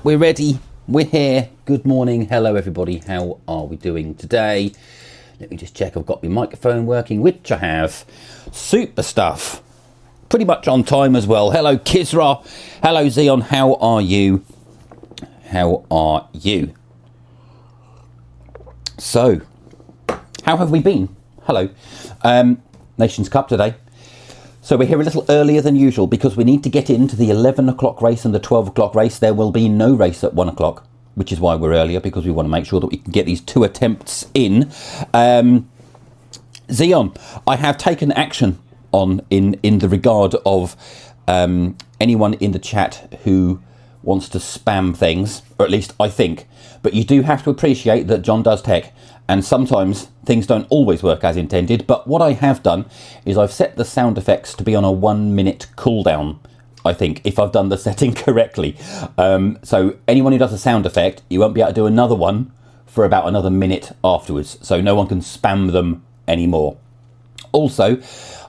we're ready, we're here. Good morning, hello everybody, how are we doing today? Let me just check I've got my microphone working, which I have. Super stuff, pretty much on time as well. Hello Kisra, hello Xeon, how are you? How are you? So, how have we been? Hello. Nations Cup today. So we're here a little earlier than usual because we need to get into the 11 o'clock race and the 12 o'clock race. There will be no race at 1 o'clock, which is why we're earlier, because we want to make sure that we can get these 2 attempts in. Xeon, I have taken action in the regard of anyone in the chat who wants to spam things, or at least I think. But you do have to appreciate that John does tech, and sometimes things don't always work as intended. But what I have done is I've set the sound effects to be on a 1 minute cooldown, I think, if I've done the setting correctly. So anyone who does a sound effect, you won't be able to do another one for about another minute afterwards. So no one can spam them anymore. Also,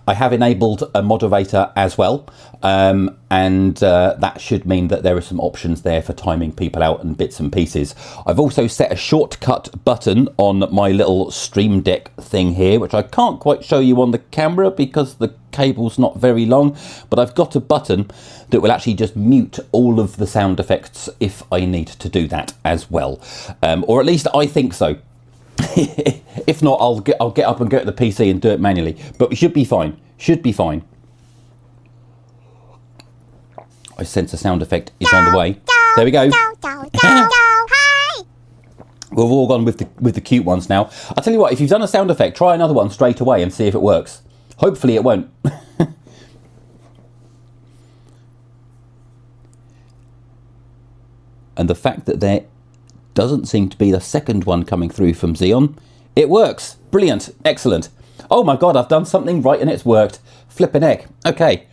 I have enabled a moderator as well, and that should mean that there are some options there for timing people out and bits and pieces. I've also set a shortcut button on my little Stream Deck thing here, which I can't quite show you on the camera because the cable's not very long, but I've got a button that will actually just mute all of the sound effects if I need to do that as well, or at least I think so. If not, I'll get up and go to the PC and do it manually. But we should be fine. Should be fine. I sense a sound effect is on the way. There we go. We've all gone with the cute ones now. I'll tell you what, if you've done a sound effect, try another one straight away and see if it works. Hopefully it won't. And the fact that there doesn't seem to be the second one coming through from Xeon. It works. Brilliant. Excellent. Oh my God, I've done something right and it's worked. Flippin' heck. Okay.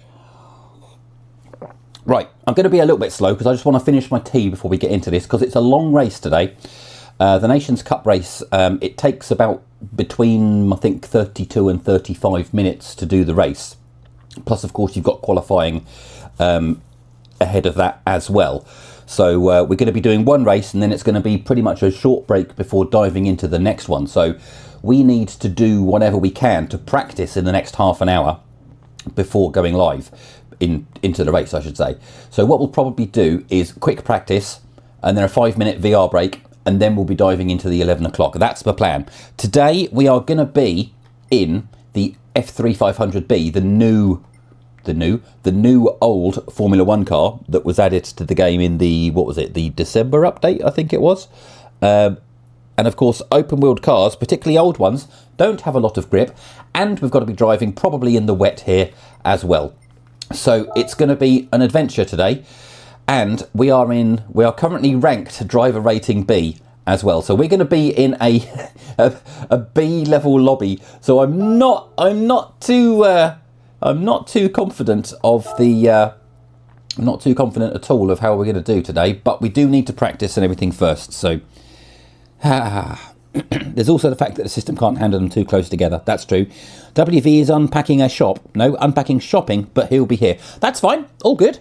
Right, I'm going to be a little bit slow because I just want to finish my tea before we get into this, because it's a long race today. The Nations Cup race, it takes about between, I think, 32 and 35 minutes to do the race. Plus, of course, you've got qualifying ahead of that as well. So we're going to be doing one race and then it's going to be pretty much a short break before diving into the next one. So we need to do whatever we can to practice in the next half an hour before going live into the race, I should say. So what we'll probably do is quick practice and then a 5-minute VR break, and then we'll be diving into the 11 o'clock. That's the plan. Today we are going to be in the F3500B, the new old Formula One car that was added to the game in the, what was it, the December update, I think it was. And of course, open-wheeled cars, particularly old ones, don't have a lot of grip, and we've got to be driving probably in the wet here as well. So it's going to be an adventure today, and we are currently ranked driver rating B as well. So we're going to be in a B level lobby. So I'm not too confident of the. I'm not too confident at all of how we're going to do today, but we do need to practice and everything first. So there's also the fact that the system can't handle them too close together. That's true. WV is unpacking a shop. No, unpacking shopping, but he'll be here. That's fine. All good.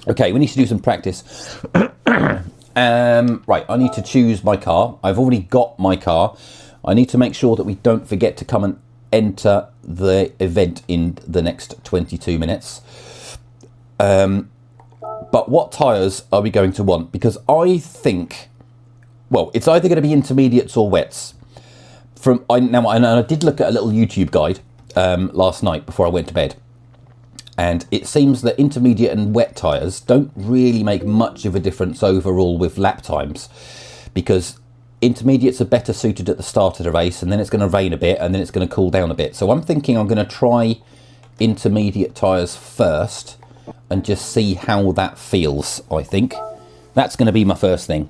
Okay, we need to do some practice. Right, I need to choose my car. I've already got my car. I need to make sure that we don't forget to come and enter the event in the next 22 minutes. But what tyres are we going to want? Because I think, well, it's either going to be intermediates or wets. I did look at a little YouTube guide last night before I went to bed. And it seems that intermediate and wet tyres don't really make much of a difference overall with lap times, because intermediates are better suited at the start of the race, and then it's going to rain a bit, and then it's going to cool down a bit. So I'm thinking I'm going to try intermediate tyres first and just see how that feels, I think. That's going to be my first thing.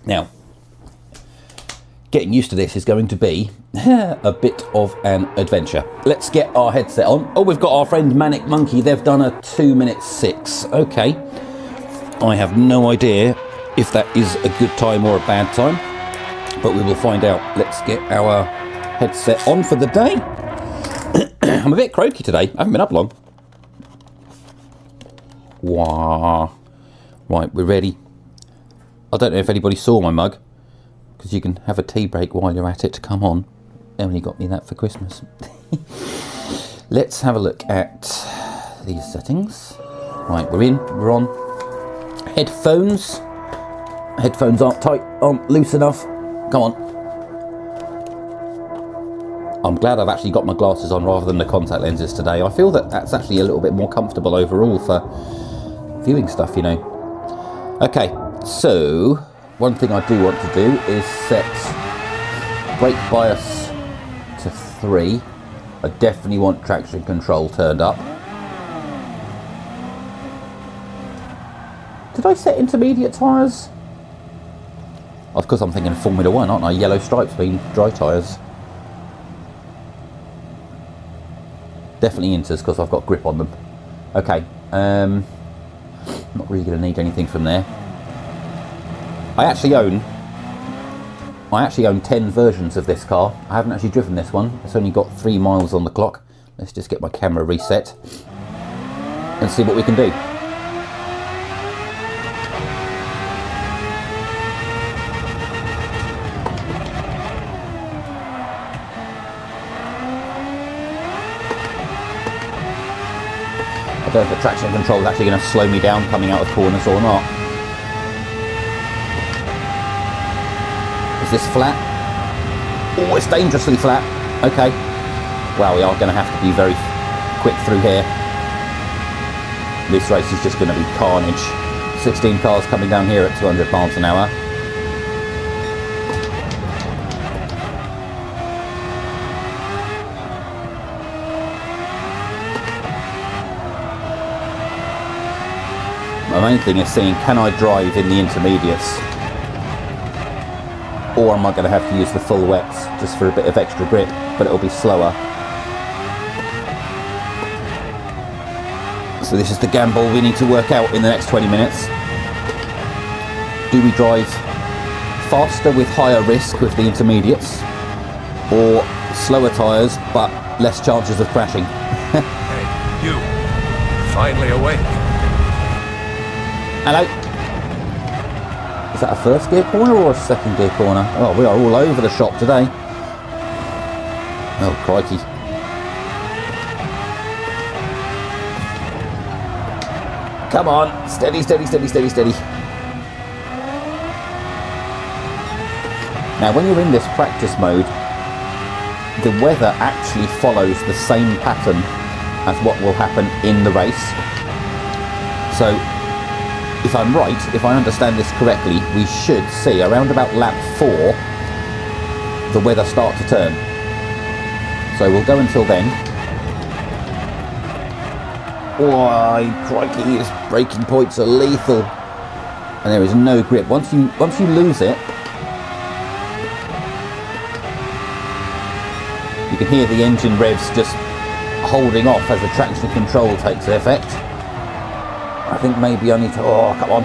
Now, getting used to this is going to be a bit of an adventure. Let's get our headset on. Oh, we've got our friend Manic Monkey. They've done a 2:06. Okay. I have no idea if that is a good time or a bad time, but we will find out. Let's get our headset on for the day. I'm a bit croaky today. I haven't been up long. Wow. Right, we're ready. I don't know if anybody saw my mug, because you can have a tea break while you're at it. Come on. Emily got me that for Christmas. Let's have a look at these settings. Right, we're on. Headphones. Headphones aren't loose enough. Come on. I'm glad I've actually got my glasses on rather than the contact lenses today. I feel that that's actually a little bit more comfortable overall for viewing stuff, you know. Okay, so one thing I do want to do is set brake bias to 3. I definitely want traction control turned up. Did I set intermediate tyres? Of course I'm thinking Formula 1, aren't I? Yellow stripes mean dry tyres. Definitely inters because I've got grip on them. Okay, not really going to need anything from there. I actually own 10 versions of this car. I haven't actually driven this one. It's only got 3 miles on the clock. Let's just get my camera reset and see what we can do. I don't know if the traction control is actually going to slow me down coming out of corners or not. Is this flat? Oh, it's dangerously flat. Okay. Well, we are going to have to be very quick through here. This race is just going to be carnage. 16 cars coming down here at 200 miles an hour. My main thing is seeing, can I drive in the intermediates? Or am I going to have to use the full wets just for a bit of extra grip, but it'll be slower. So this is the gamble we need to work out in the next 20 minutes. Do we drive faster with higher risk with the intermediates, or slower tyres but less chances of crashing? Hey, you! Finally awake. Hello. Is that a first gear corner or a second gear corner? Oh, we are all over the shop today. Oh, crikey. Come on, steady, steady, steady, steady, steady. Now, when you're in this practice mode, the weather actually follows the same pattern as what will happen in the race. So, if I'm right, if I understand this correctly, we should see around about lap 4 the weather start to turn. So we'll go until then. Oh, crikey, his braking points are lethal. And there is no grip. Once you lose it, you can hear the engine revs just holding off as the traction control takes effect. I think maybe I need to... Oh, come on.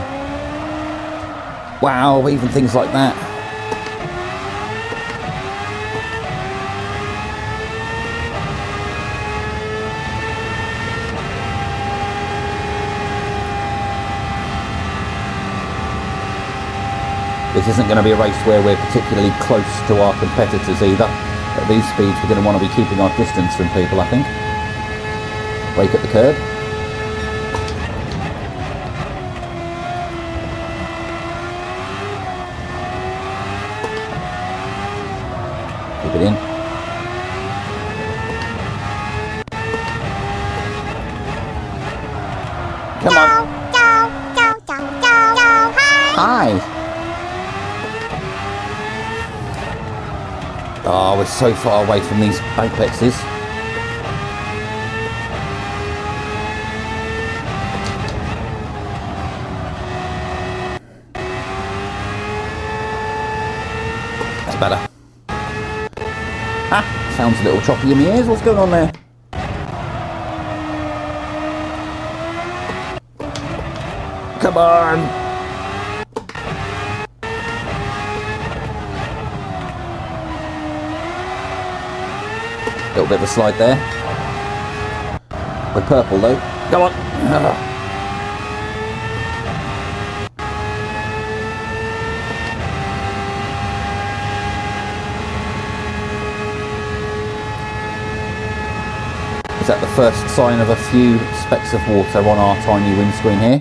Wow, even things like that. This isn't going to be a race where we're particularly close to our competitors either. At these speeds, we're going to want to be keeping our distance from people, I think. Brake at the curb. Keep it in. Come on. Hi. Oh, we're so far away from these apexes. That's better. Ah, sounds a little choppy in my ears. What's going on there? Come on. Little bit of a slide there. We're purple though. Come on. Is that the first sign of a few specks of water on our tiny windscreen here?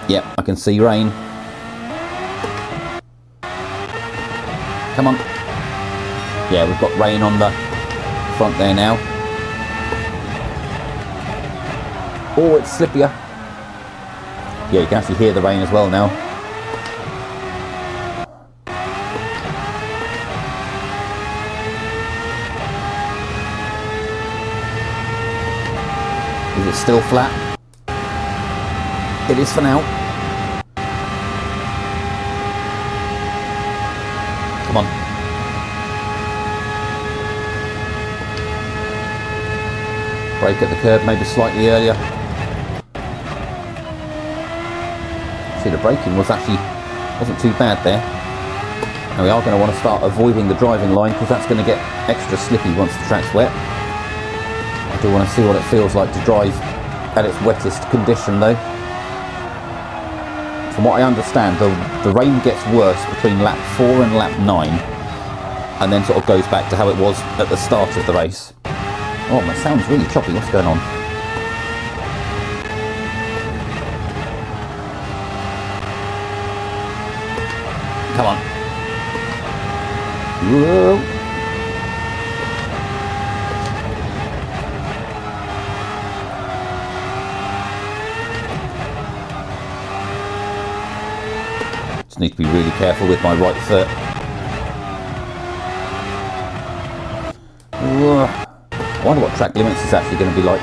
Yep, I can see rain. Come on. Yeah, we've got rain on the front there now. Oh, it's slippier. Yeah, you can actually hear the rain as well now. Is it still flat? It is for now. Come on. Brake at the curb, maybe slightly earlier. See, the braking wasn't too bad there. Now we are going to want to start avoiding the driving line because that's going to get extra slippy once the track's wet. I do want to see what it feels like to drive at its wettest condition though. From what I understand, the rain gets worse between lap 4 and lap 9 and then sort of goes back to how it was at the start of the race. Oh, that sounds really choppy. What's going on? Come on. Whoa. Just need to be really careful with my right foot. Whoa. I wonder what track limits is actually going to be like.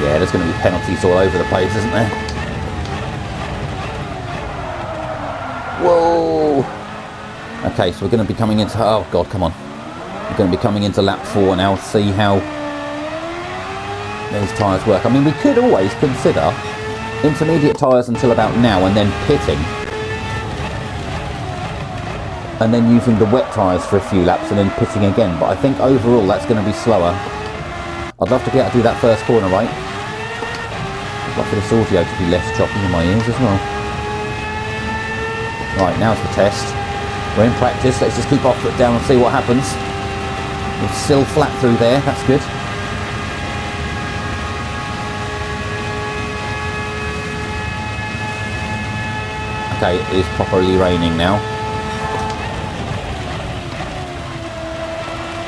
Yeah, there's going to be penalties all over the place, isn't there? Whoa! Okay, so we're going to be coming into... Oh, God, come on. We're going to be coming into lap 4 now, see how these tyres work. I mean, we could always consider intermediate tyres until about now and then pitting. And then using the wet tyres for a few laps and then pitting again. But I think overall that's going to be slower. I'd love to be able to do that first corner right. I'd love for this audio to be less choppy in my ears as well. Right, now's the test. We're in practice, let's just keep our foot down and see what happens. We're still flat through there, that's good. Okay, it is properly raining now.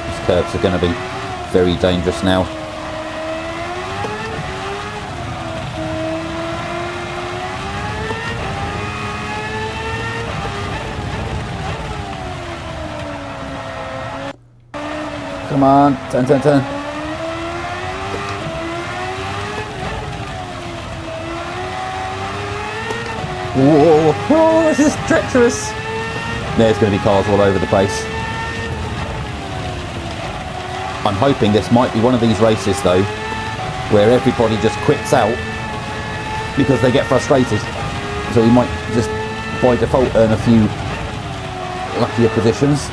These curbs are going to be very dangerous now. Come on, turn, turn, turn. Whoa, oh, this is treacherous. There's going to be cars all over the place. I'm hoping this might be one of these races though, where everybody just quits out because they get frustrated. So we might just by default earn a few luckier positions.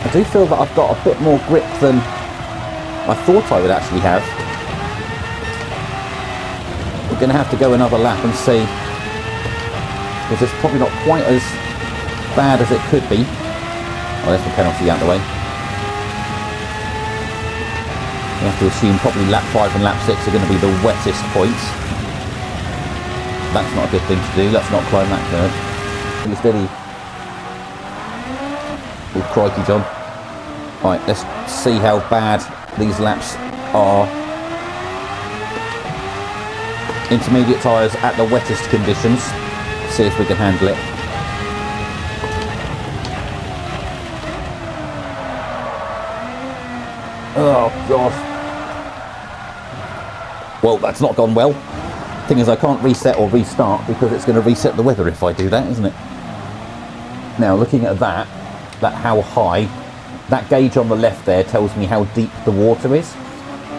I do feel that I've got a bit more grip than I thought I would actually have. We're going to have to go another lap and see, because it's probably not quite as bad as it could be. Oh, there's the penalty out of the way. We have to assume probably lap 5 and lap 6 are going to be the wettest points. That's not a good thing to do. Let's not climb that curve. Be steady. Oh, crikey, John. Right, let's see how bad these laps are. Intermediate tyres at the wettest conditions. See if we can handle it. Oh, God. Well, that's not gone well. Thing is, I can't reset or restart because it's going to reset the weather if I do that, isn't it? Now, looking at that how high, that gauge on the left there tells me how deep the water is.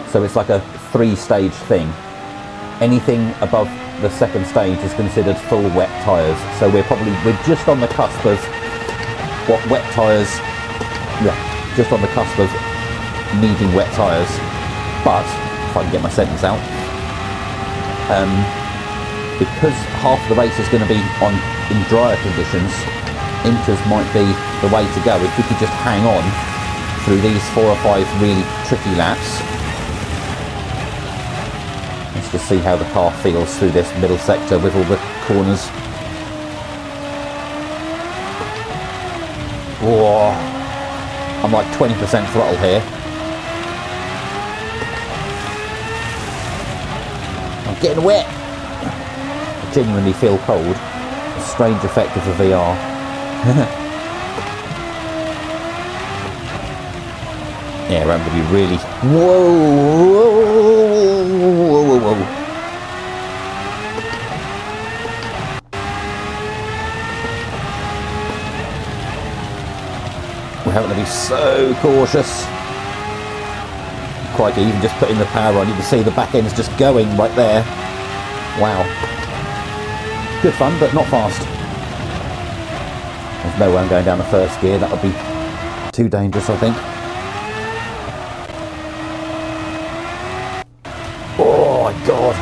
So it's like a 3-stage thing. Anything above the second stage is considered full wet tyres. So we're just on the cusp of what wet tyres, just on the cusp of needing wet tyres. But if I can get my sentence out, because half the race is going to be in drier conditions, inters might be the way to go. If we could just hang on through these 4 or 5 really tricky laps. Let's just see how the car feels through this middle sector with all the corners. Whoa, I'm like 20% throttle here. I'm getting wet. I genuinely feel cold. A strange effect of the VR. Yeah, I'm going to be really... Whoa. We're having to be so cautious. Crikey, even just putting the power on, you can see the back end's just going right there. Wow. Good fun, but not fast. There's no way I'm going down the first gear. That would be too dangerous, I think. Oh my god.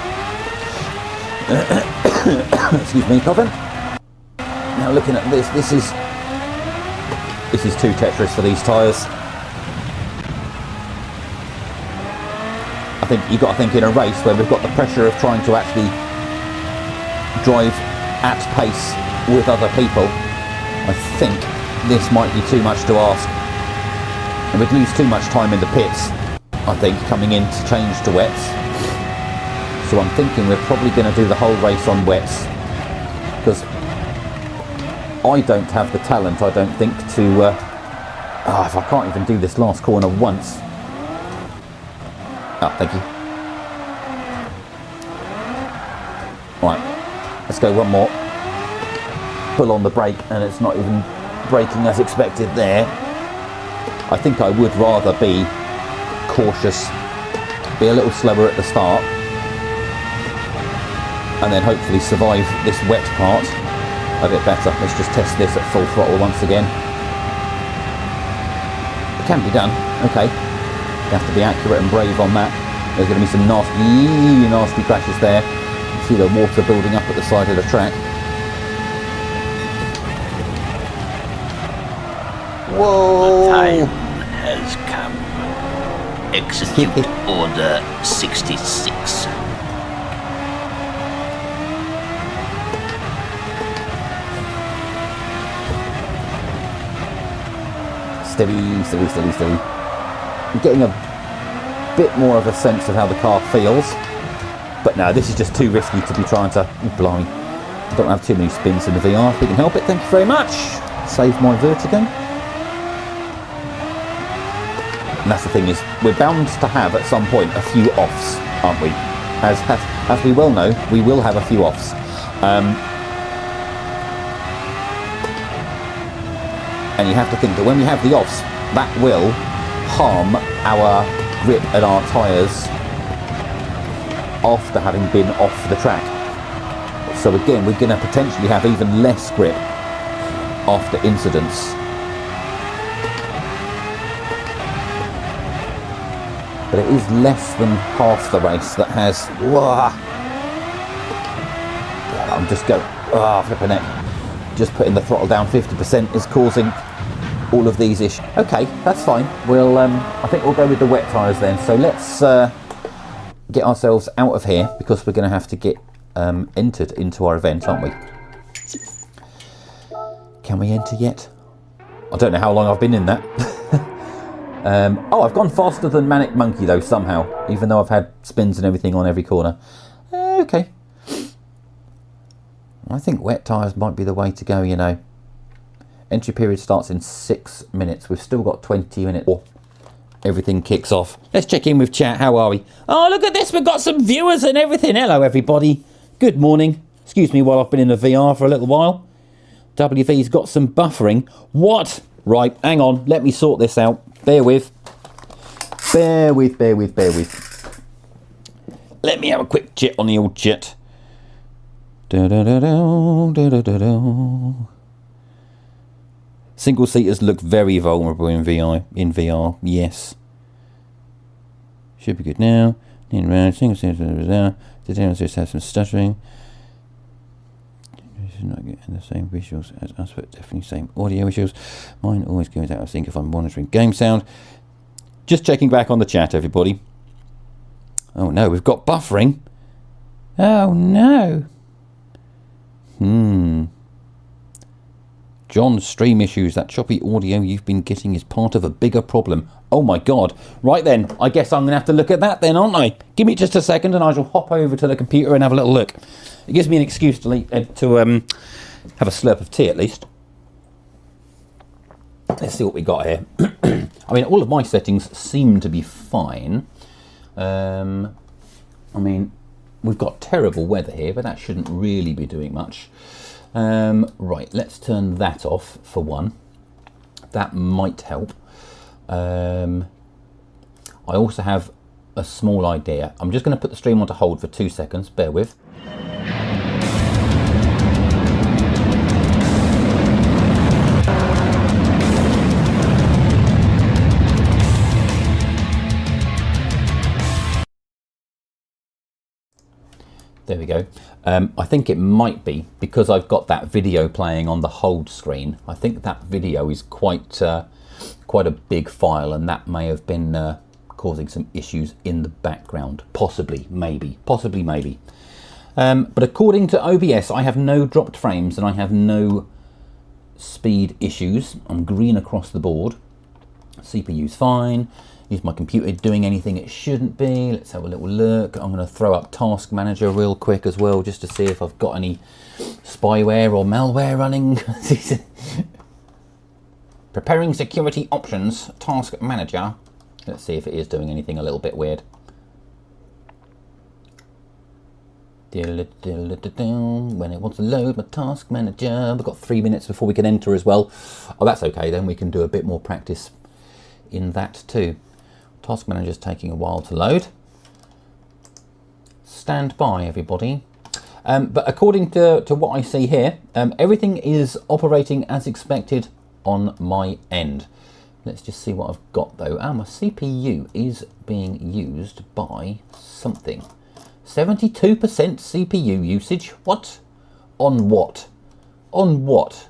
Excuse me, coughing. Now looking at this, this is too Tetris for these tyres. I think you've got to think in a race where we've got the pressure of trying to actually drive at pace with other people. I think this might be too much to ask. And we'd lose too much time in the pits, I think, coming in to change to wets. So I'm thinking we're probably going to do the whole race on wets, because I don't have the talent, I don't think, to... if I can't even do this last corner once. Oh, thank you. Right, let's go one more. Pull on the brake and it's not even braking as expected there. I think I would rather be cautious, be a little slower at the start, and then hopefully survive this wet part a bit better. Let's just test this at full throttle once again. It can be done, okay. You have to be accurate and brave on that. There's going to be some nasty crashes there. You see the water building up at the side of the track. Whoa! The time has come. Execute Order 66. Steady. I'm getting a bit more of a sense of how the car feels, but no, this is just too risky to be trying to... Oh, blimey. I don't have too many spins in the VR, if we can help it. Thank you very much. Save my vertigo. And that's the thing, is we're bound to have at some point a few offs, aren't we? As we well know, we will have a few offs. And you have to think that when we have the offs, that will harm our grip and our tyres after having been off the track. So again, we're going to potentially have even less grip after incidents. But it is less than half the race that has... Whoa, I'm just going... flipping it. Just putting the throttle down 50% is causing all of these issues. Okay, that's fine. We'll, I think we'll go with the wet tyres then. So let's get ourselves out of here, because we're going to have to get entered into our event, aren't we? Can we enter yet? I don't know how long I've been in that. I've gone faster than Manic Monkey though, somehow, even though I've had spins and everything on every corner. Okay. I think wet tyres might be the way to go, you know. Entry period starts in 6 minutes. We've still got 20 minutes before everything kicks off. Let's check in with chat. How are we? Oh, look at this. We've got some viewers and everything. Hello, everybody. Good morning. Excuse me while I've been in the VR for a little while. WV's got some buffering. What? Right, hang on. Let me sort this out. Bear with. Let me have a quick jet on the old jet. Single seaters look very vulnerable in VR. Yes. Should be good now. Single seaters. The demonstrators have some stuttering. Not getting the same visuals as us, but definitely same audio visuals. Mine always goes out of sync if I'm monitoring game sound. Just checking back on the chat, everybody. Oh no, we've got buffering. Oh no. John's stream issues. That choppy audio you've been getting is part of a bigger problem. Oh my god. Right then, I guess I'm going to have to look at that then, aren't I? Give me just a second and I shall hop over to the computer and have a little look. It gives me an excuse to have a slurp of tea at least. Let's see what we got here. I mean, all of my settings seem to be fine. I mean, we've got terrible weather here, but that shouldn't really be doing much. Right, let's turn that off for one. That might help. I also have a small idea. I'm just going to put the stream onto hold for 2 seconds. Bear with. There we go. I think it might be because I've got that video playing on the hold screen. I think that video is quite a big file, and that may have been causing some issues in the background. Possibly, maybe. But according to OBS, I have no dropped frames and I have no speed issues. I'm green across the board. CPU's fine. Is my computer doing anything it shouldn't be? Let's have a little look. I'm going to throw up Task Manager real quick as well, just to see if I've got any spyware or malware running. Preparing security options, Task Manager. Let's see if it is doing anything a little bit weird. When it wants to load my Task Manager. We've got 3 minutes before we can enter as well. Oh, that's okay, then we can do a bit more practice in that too. Task Manager is taking a while to load. Stand by, everybody. But according to what I see here, everything is operating as expected on my end. Let's just see what I've got though. My CPU is being used by something. 72% CPU usage. What? On what? On what?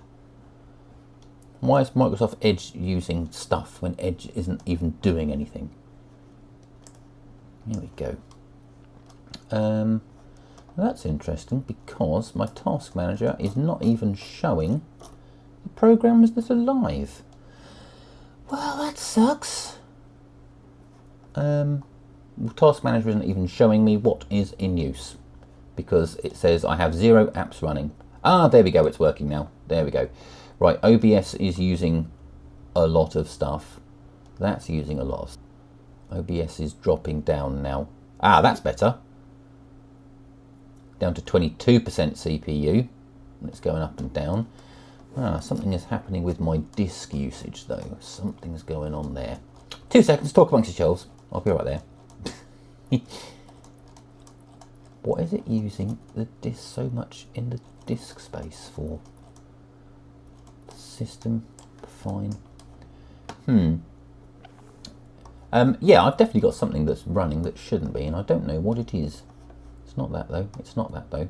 Why is Microsoft Edge using stuff when Edge isn't even doing anything? Here we go. That's interesting because my Task Manager is not even showing the programs that are live. Well, that sucks. Task Manager isn't even showing me what is in use because it says I have 0 apps running. Ah, there we go. It's working now. There we go. Right, OBS is using a lot of stuff. That's using a lot of stuff. OBS is dropping down now. Ah, that's better. Down to 22% CPU. It's going up and down. Ah, something is happening with my disk usage though. Something's going on there. 2 seconds, talk amongst yourselves. I'll be right there. What is it using the disk so much in the disk space for? System, fine. Yeah, I've definitely got something that's running that shouldn't be, and I don't know what it is. It's not that though. It's not that though.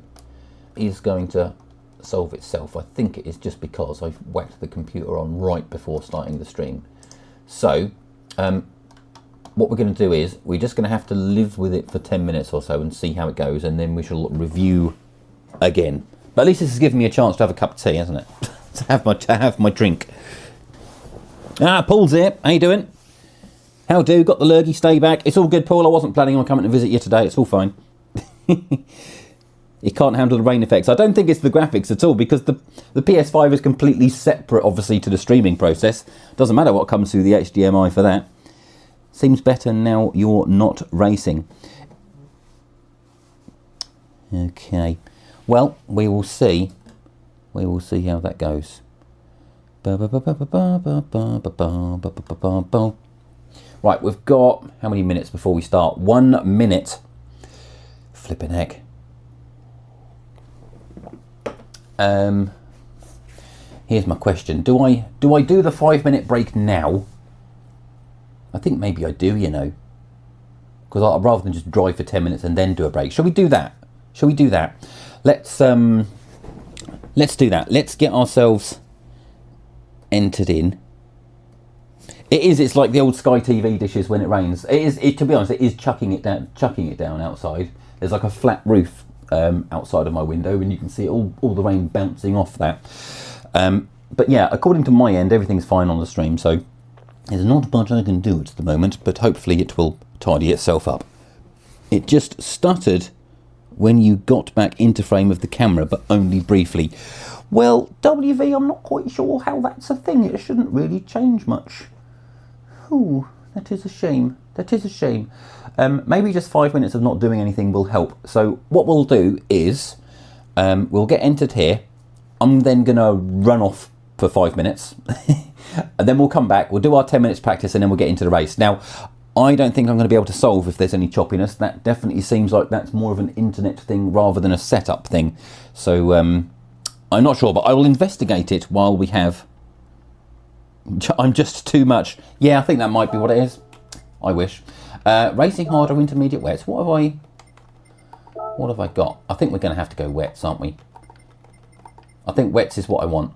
It is going to solve itself. I think it is just because I've whacked the computer on right before starting the stream. So, what we're going to do is we're just going to have to live with it for 10 minutes or so and see how it goes, and then we shall review again. But at least this has given me a chance to have a cup of tea, hasn't it? to have my drink. Ah, Paul's here. How you doing? How do? Got the lurgy, stay back. It's all good, Paul. I wasn't planning on coming to visit you today. It's all fine. It can't handle the rain effects. I don't think it's the graphics at all because the PS5 is completely separate, obviously, to the streaming process. Doesn't matter what comes through the HDMI for that. Seems better now you're not racing. Okay. Well, we will see. We will see how that goes. Right, we've got how many minutes before we start? 1 minute. flipping heck. Here's my question. Do I do the 5-minute break now? I think maybe I do, you know. Because rather than just drive for 10 minutes and then do a break. Shall we do that? Shall we do that? Let's do that. Let's get ourselves entered in. It's like the old Sky TV dishes when it rains. To be honest, it is chucking it down outside. There's like a flat roof outside of my window, and you can see all the rain bouncing off that. But yeah, according to my end, everything's fine on the stream, so there's not much I can do at the moment, but hopefully it will tidy itself up. It just stuttered when you got back into frame of the camera, but only briefly. Well, WV, I'm not quite sure how that's a thing. It shouldn't really change much. Ooh, that is a shame. That is a shame. Maybe just 5 minutes of not doing anything will help. So what we'll do is we'll get entered here. I'm then going to run off for 5 minutes. And then we'll come back. We'll do our 10 minutes practice and then we'll get into the race. Now, I don't think I'm going to be able to solve if there's any choppiness. That definitely seems like that's more of an internet thing rather than a setup thing. So I'm not sure, but I will investigate it while we have... I'm just too much. Yeah, I think that might be what it is. I wish. Racing hard or intermediate wets. What have I got? I think we're going to have to go wets, aren't we? I think wets is what I want.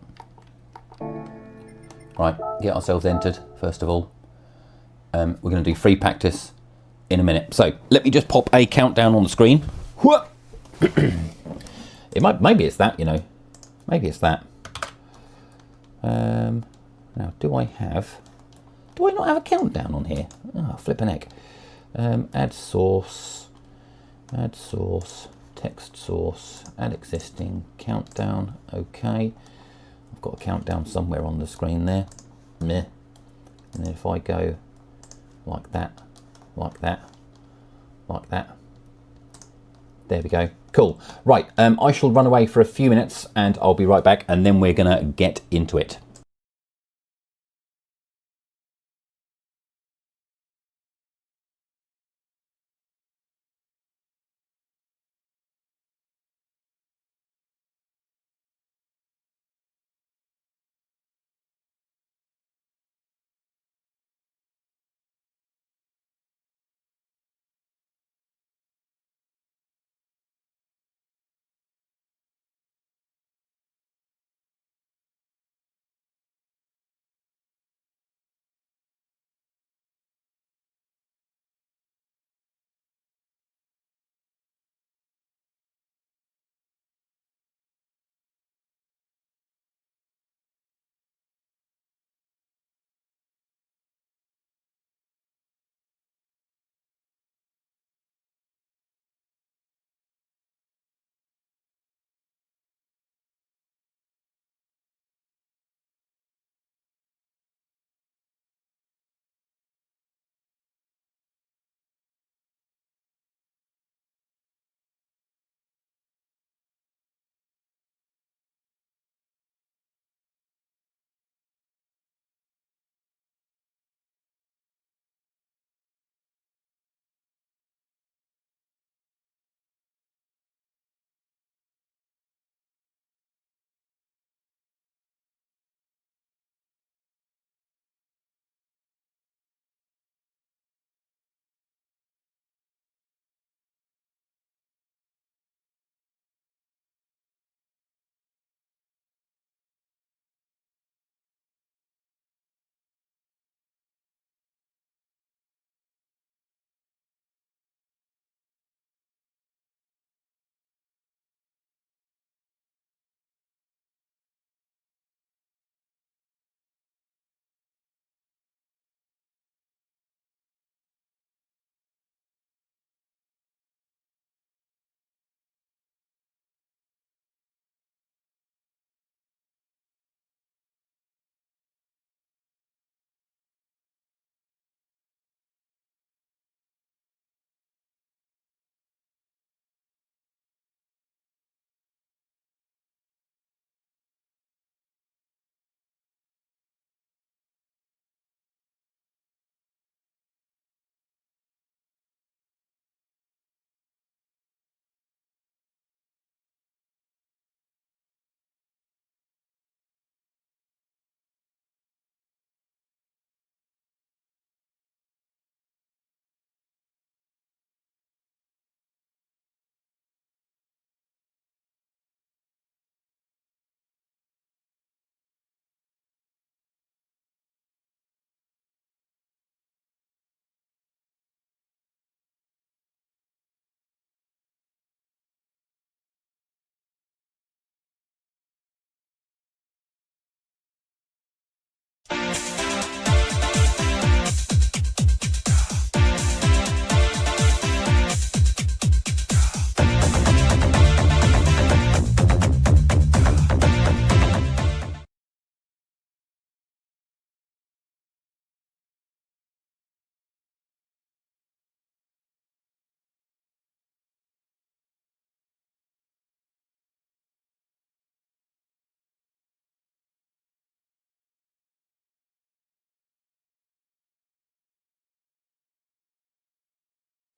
Right, get ourselves entered first of all. We're going to do free practice in a minute. So let me just pop a countdown on the screen. Maybe it's that, you know. Maybe it's that. Now, do I not have a countdown on here? Oh, flipping heck. Add source, text source, add existing, countdown, okay. I've got a countdown somewhere on the screen there. Meh. And then if I go like that, like that, like that. There we go. Cool. Right, I shall run away for a few minutes and I'll be right back, and then we're gonna get into it.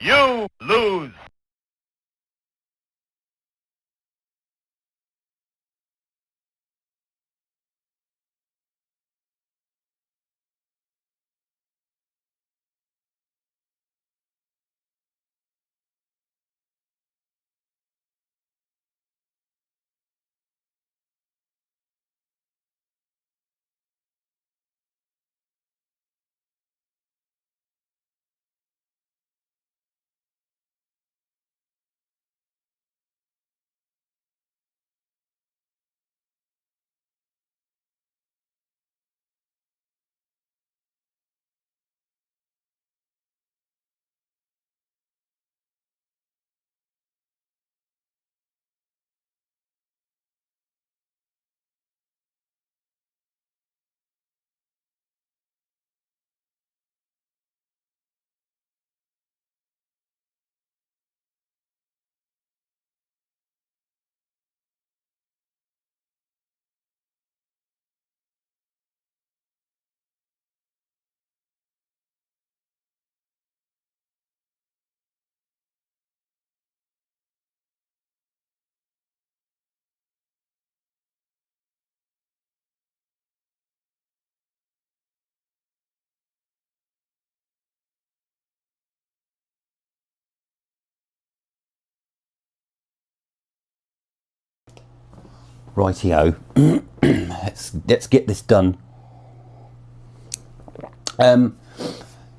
You lose. Rightio. let's get this done.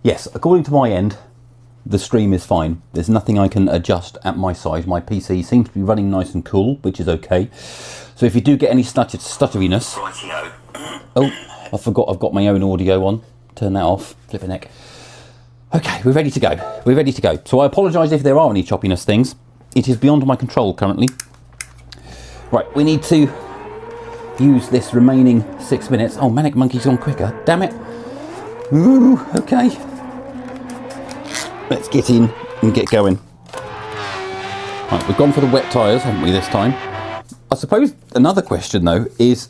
Yes, according to my end, the stream is fine. There's nothing I can adjust at my side. My PC seems to be running nice and cool, which is okay. So if you do get any stutteriness... Rightio. Oh, I forgot I've got my own audio on. Turn that off. Flipping heck. Okay, we're ready to go. We're ready to go. So I apologise if there are any choppiness things. It is beyond my control currently. Right, we need to use this remaining 6 minutes. Oh, Manic Monkey's gone quicker. Damn it. Ooh, okay. Let's get in and get going. Right, we've gone for the wet tyres, haven't we, this time? I suppose another question, though, is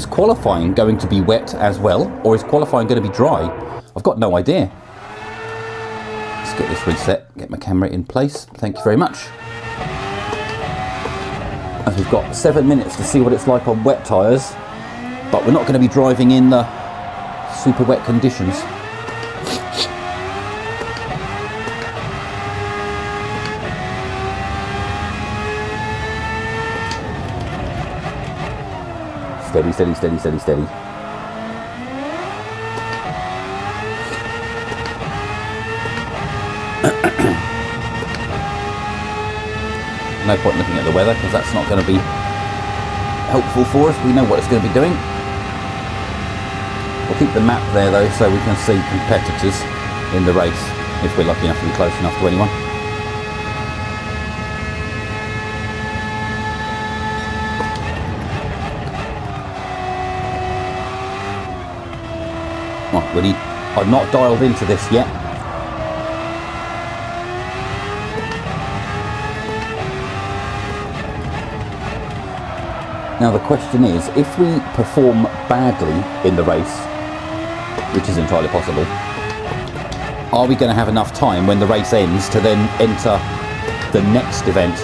qualifying going to be wet as well, or is qualifying going to be dry? I've got no idea. Let's get this reset, get my camera in place. Thank you very much. As we've got 7 minutes to see what it's like on wet tyres, but we're not going to be driving in the super wet conditions. Steady, steady, steady, steady, steady. No point looking at the weather because that's not going to be helpful for us. We know what it's going to be doing. We'll keep the map there though so we can see competitors in the race if we're lucky enough to be close enough to anyone. Right, really, I've not dialed into this yet. Now the question is, if we perform badly in the race, which is entirely possible, are we going to have enough time when the race ends to then enter the next event,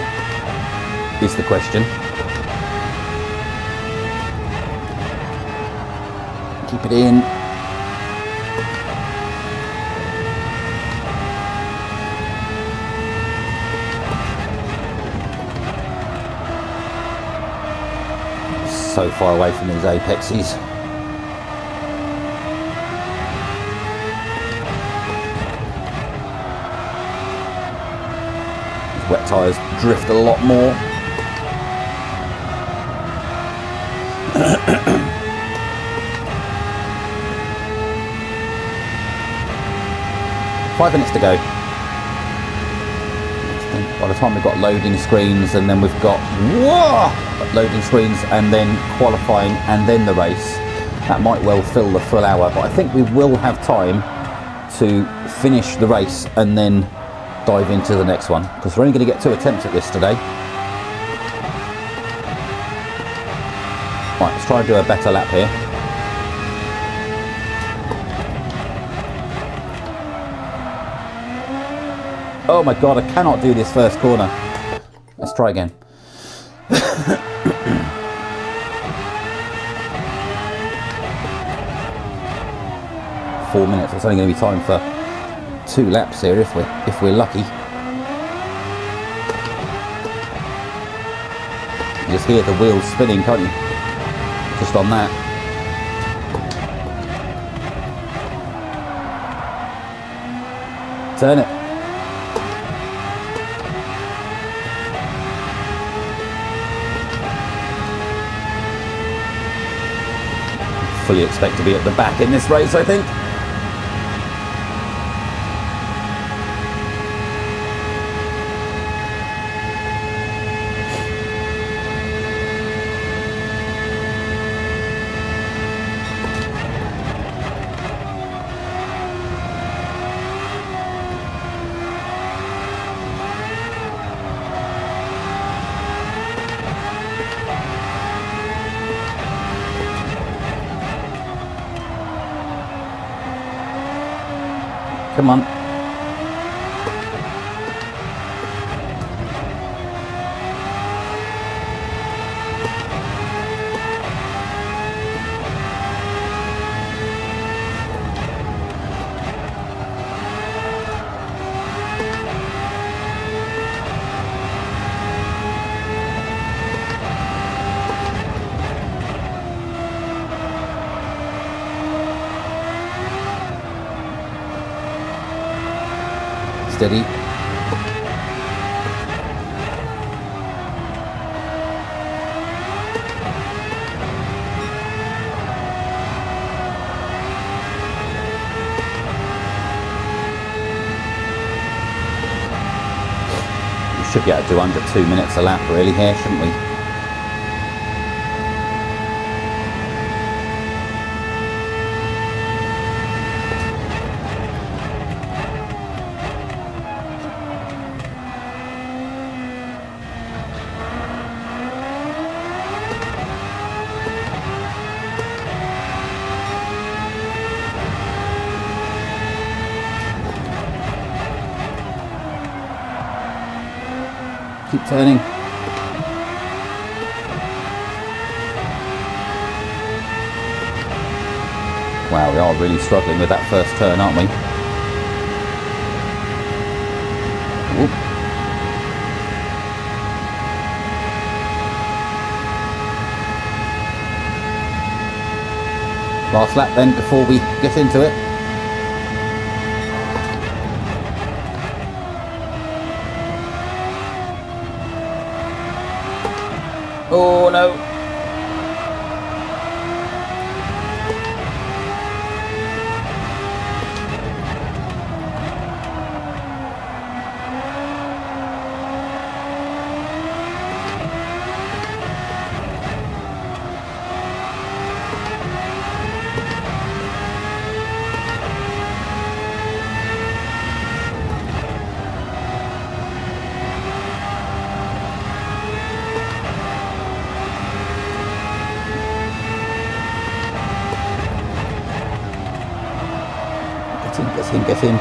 is the question. Keep it in. So far away from these apexes. These wet tyres drift a lot more. Five minutes to go. By the time we've got loading screens and then we've got loading screens and then qualifying and then the race, that might well fill the full hour, but I think we will have time to finish the race and then dive into the next one, because we're only going to get 2 attempts at this today. Right, let's try and do a better lap here. Oh my God, I cannot do this first corner. Let's try again. 4 minutes. It's only going to be time for 2 laps here if we're lucky. You just hear the wheels spinning, can't you? Just on that. Turn it. Fully expect to be at the back in this race, I think. Come on. Steady. We should be able to do under 2 minutes a lap really here, shouldn't we? Keep turning. Wow, we are really struggling with that first turn, aren't we? Whoop. Last lap then before we get into it. Oh no. Get in.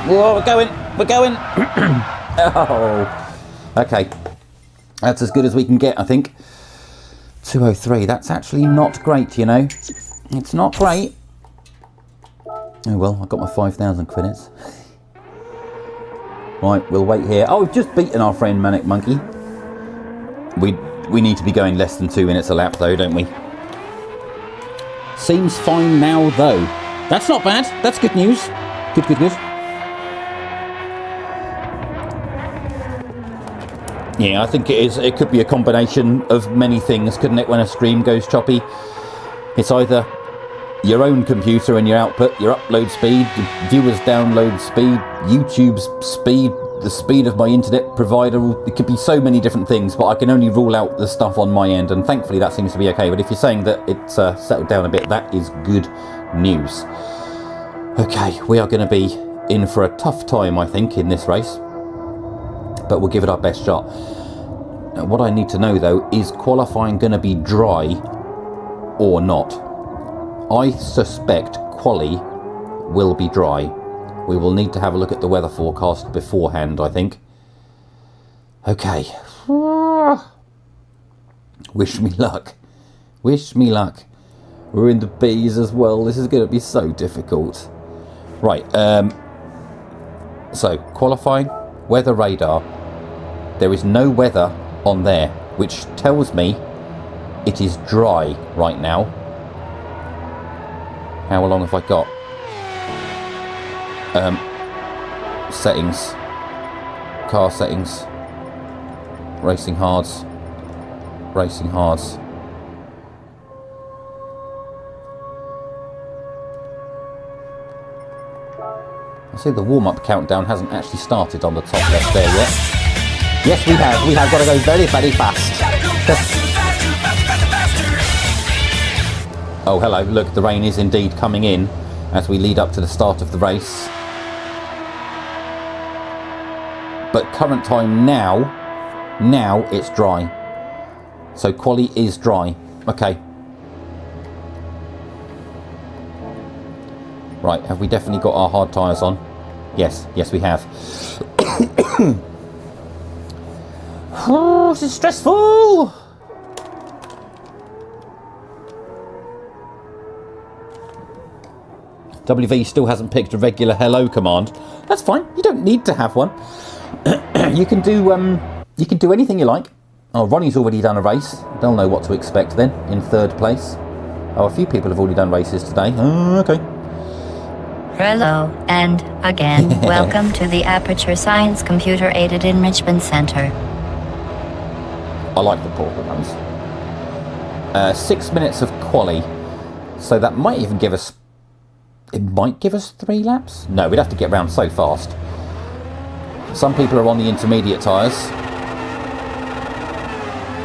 Whoa, we're going. Oh, okay. That's as good as we can get, I think. 2:03. That's actually not great, you know. It's not great. Oh well, I got my 5,000 credits. Right, we'll wait here. Oh, we've just beaten our friend Manic Monkey. We need to be going less than 2 minutes a lap, though, don't we? Seems fine now, though. That's not bad. That's good news. Good. Yeah, I think it is. It could be a combination of many things, couldn't it, when a stream goes choppy? It's either your own computer and your output, your upload speed, your viewers' download speed, YouTube's speed, the speed of my internet provider. It could be so many different things, but I can only rule out the stuff on my end, and thankfully that seems to be okay. But if you're saying that it's settled down a bit, that is good news. Okay, we are going to be in for a tough time, I think, in this race, but we'll give it our best shot. Now, what I need to know, though, is qualifying going to be dry or not? I suspect quali will be dry. We will need to have a look at the weather forecast beforehand, I think. Okay. Wish me luck. Wish me luck. We're in the B's as well. This is going to be so difficult. Right. So, qualifying. Weather radar. There is no weather on there, which tells me it is dry right now. How long have I got? Settings. Car settings. Racing hards. Racing hards. I see the warm-up countdown hasn't actually started on the top left there yet. Yes, we have. We have got to go very, very fast. Oh, hello. Look, the rain is indeed coming in as we lead up to the start of the race. But current time now it's dry. So quali is dry. Okay. Right, have we definitely got our hard tyres on? Yes, yes we have. Oh, this is stressful! WV still hasn't picked a regular hello command. That's fine, you don't need to have one. You can do anything you like. Oh, Ronnie's already done a race. They'll know what to expect then, in third place. Oh, a few people have already done races today. Oh, okay. Hello, and again, welcome to the Aperture Science Computer Aided Enrichment Center. I like the portal ones. 6 minutes of quali. So that might even give us... It might give us 3 laps? No, we'd have to get round so fast. Some people are on the intermediate tyres.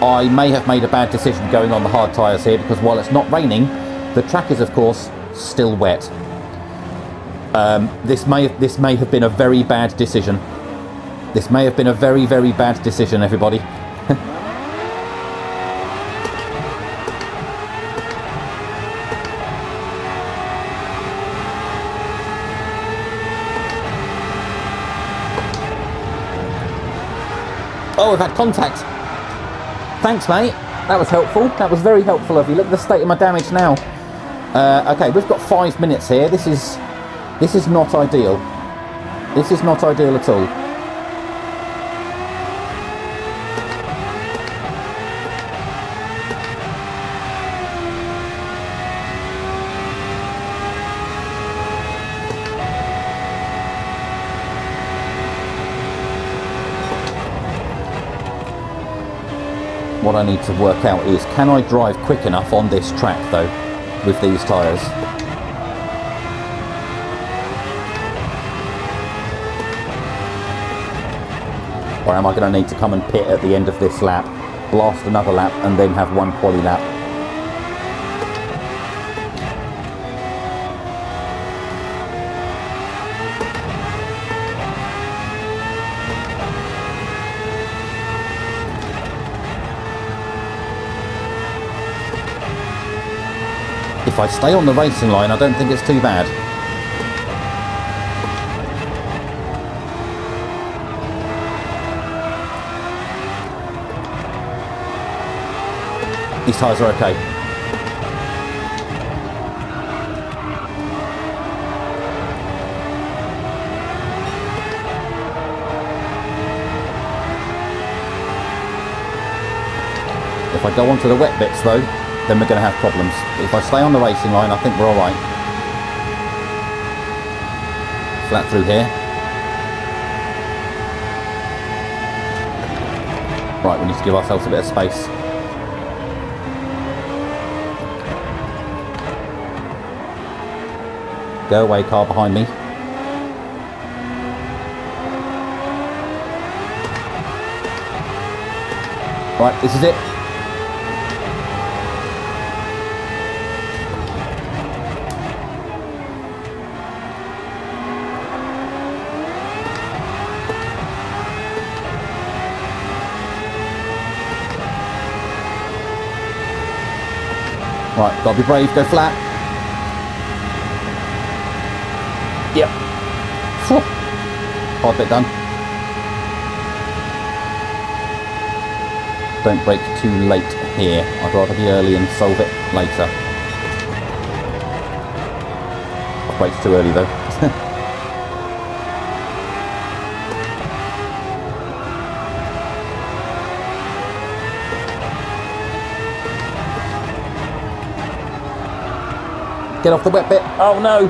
I may have made a bad decision going on the hard tyres here because while it's not raining, the track is of course still wet. This may have been a very bad decision. This may have been a very, very bad decision, everybody. Oh, we've had contact. Thanks, mate. That was helpful. That was very helpful of you. Look at the state of my damage now. Okay, we've got 5 minutes here. This is not ideal. This is not ideal at all. What I need to work out is, can I drive quick enough on this track though, with these tyres? Or am I going to need to come and pit at the end of this lap, blast another lap and then have one quali lap? If I stay on the racing line, I don't think it's too bad. These tyres are okay. If I go onto the wet bits though, then we're going to have problems. If I stay on the racing line, I think we're alright. Flat through here. Right, we need to give ourselves a bit of space. Go away, car behind me. Right, this is it. Right, gotta be brave, go flat. Yep. Phew. Hard bit done. Don't brake too late here. I'd rather be early and solve it later. I braked too early though. Get off the wet bit. Oh no.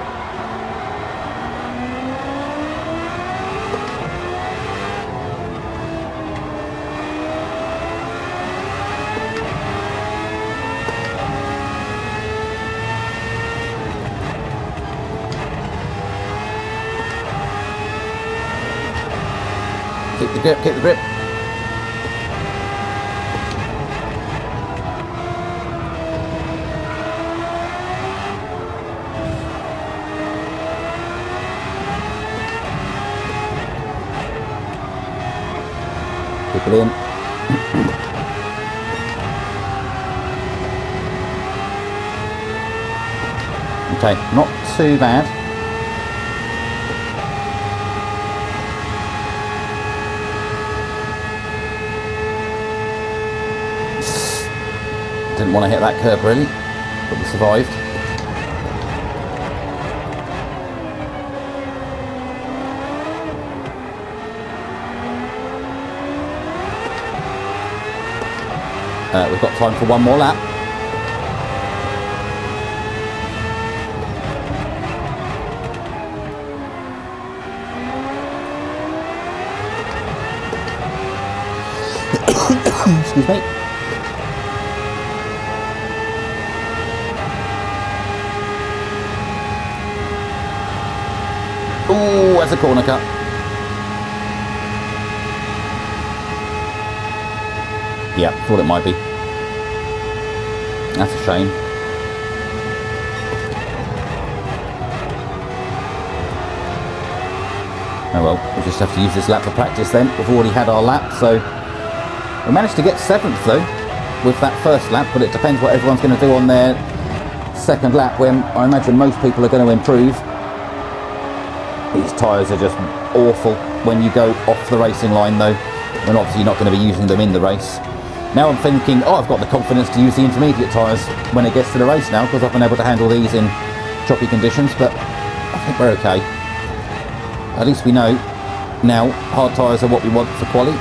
Keep the grip, keep the grip. Keep it in. Okay, not too bad. Didn't want to hit that curb really, but we survived. We've got time for one more lap. Excuse me. Ooh, that's a corner cut. Yeah, thought it might be. That's a shame. Oh well, we'll just have to use this lap for practice then. We've already had our lap, so we managed to get 7th though with that first lap, but it depends what everyone's going to do on their second lap, when I imagine most people are going to improve. These tyres are just awful when you go off the racing line though, and obviously you're not going to be using them in the race. Now I'm thinking, oh, I've got the confidence to use the intermediate tyres when it gets to the race now, because I've been able to handle these in choppy conditions, but I think we're okay. At least we know now hard tyres are what we want for quali.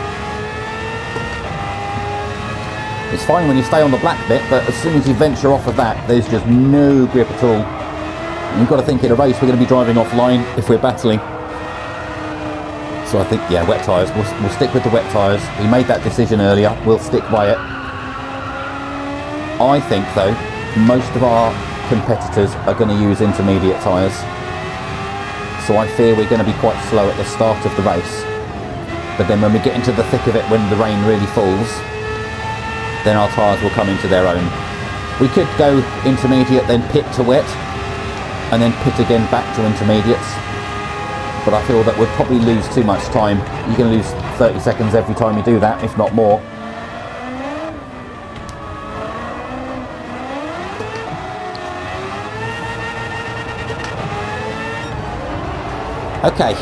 It's fine when you stay on the black bit, but as soon as you venture off of that, there's just no grip at all. And you've got to think in a race we're going to be driving offline if we're battling. So I think, yeah, wet tyres. We'll stick with the wet tyres. We made that decision earlier. We'll stick by it. I think, though, most of our competitors are going to use intermediate tyres. So I fear we're going to be quite slow at the start of the race. But then when we get into the thick of it, when the rain really falls, then our tyres will come into their own. We could go intermediate, then pit to wet, and then pit again back to intermediates. But I feel that we'd probably lose too much time. You're going to lose 30 seconds every time you do that, if not more. Okay.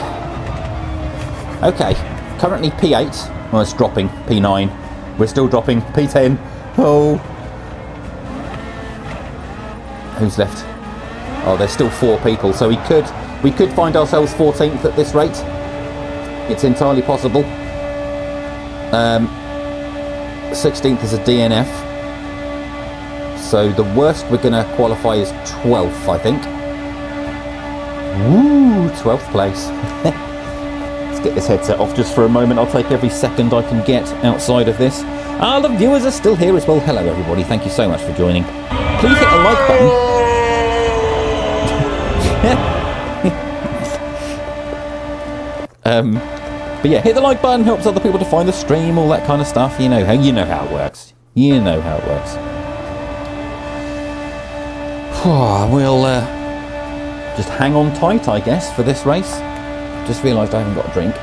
Okay. Currently P8. Well, it's dropping. P9. We're still dropping. P10. Oh. Who's left? Oh, there's still 4 people, so we could find ourselves 14th at this rate. It's entirely possible. 16th is a DNF. So the worst we're going to qualify is 12th, I think. Woo, 12th place. Let's get this headset off just for a moment. I'll take every second I can get outside of this. Ah, the viewers are still here as well. Hello everybody, thank you so much for joining. Please hit the like button. But yeah, hit the like button, helps other people to find the stream, all that kind of stuff. You know how it works. You know how it works. We'll just hang on tight, I guess, for this race. Just realised I haven't got a drink.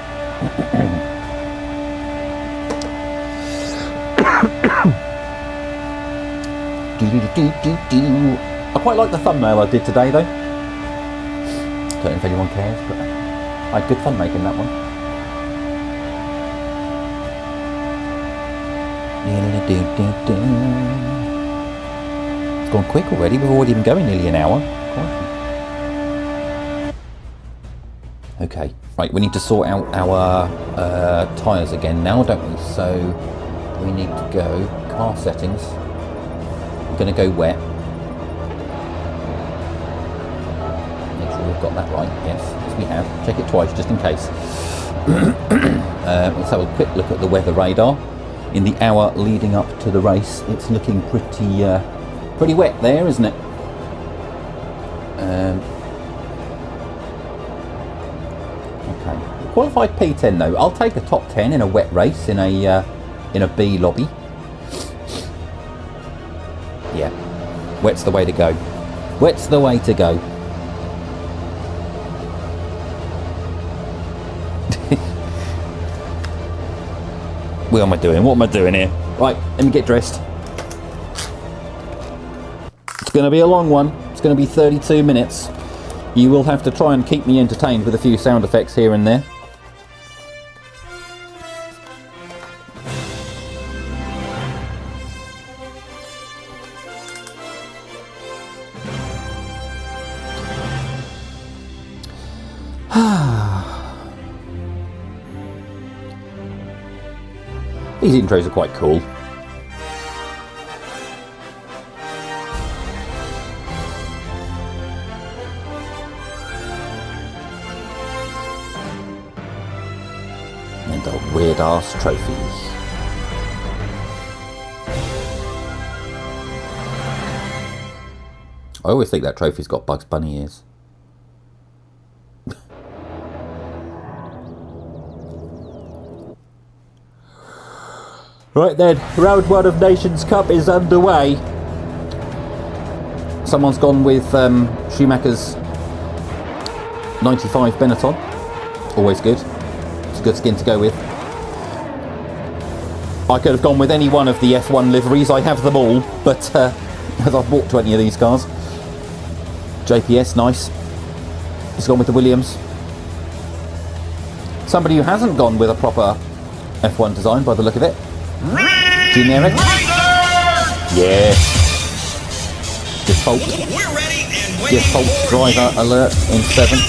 I quite like the thumbnail I did today, though. don't know if anyone cares, but I had good fun making that one. It's gone quick already. We've already been going nearly an hour. Okay, right, we need to sort out our tyres again now, don't we? So we need to go car settings. I'm going to go wet. Make sure we've got that right. Yes, we have. Check it twice just in case. Let's have a quick look at the weather radar. In the hour leading up to the race, it's looking pretty wet there, isn't it? Okay, qualified P10 though. I'll take a top 10 in a wet race in a B lobby. Yeah, wet's the way to go. Wet's the way to go. What am I doing? What am I doing here? Right, let me get dressed. It's going to be a long one. It's going to be 32 minutes. You will have to try and keep me entertained with a few sound effects here and there. These intros are quite cool. And a weird ass trophy. I always think that trophy's got Bugs Bunny ears. Right then, round 1 of Nations Cup is underway. Someone's gone with Schumacher's 95 Benetton. Always good. It's a good skin to go with. I could have gone with any one of the F1 liveries. I have them all, but as I've bought 20 of these cars. JPS, nice. He's gone with the Williams. Somebody who hasn't gone with a proper F1 design by the look of it. Generic. Yes. Default. Default driver alert in 7.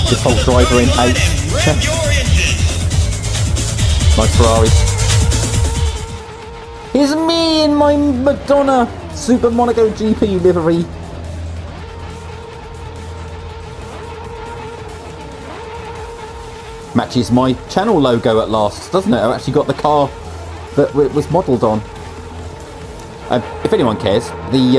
Default driver in 8. Nice Ferrari. Here's me in my Madonna Super Monaco GP livery. Matches my channel logo at last, doesn't it? I've actually got the car that it was modelled on. If anyone cares, the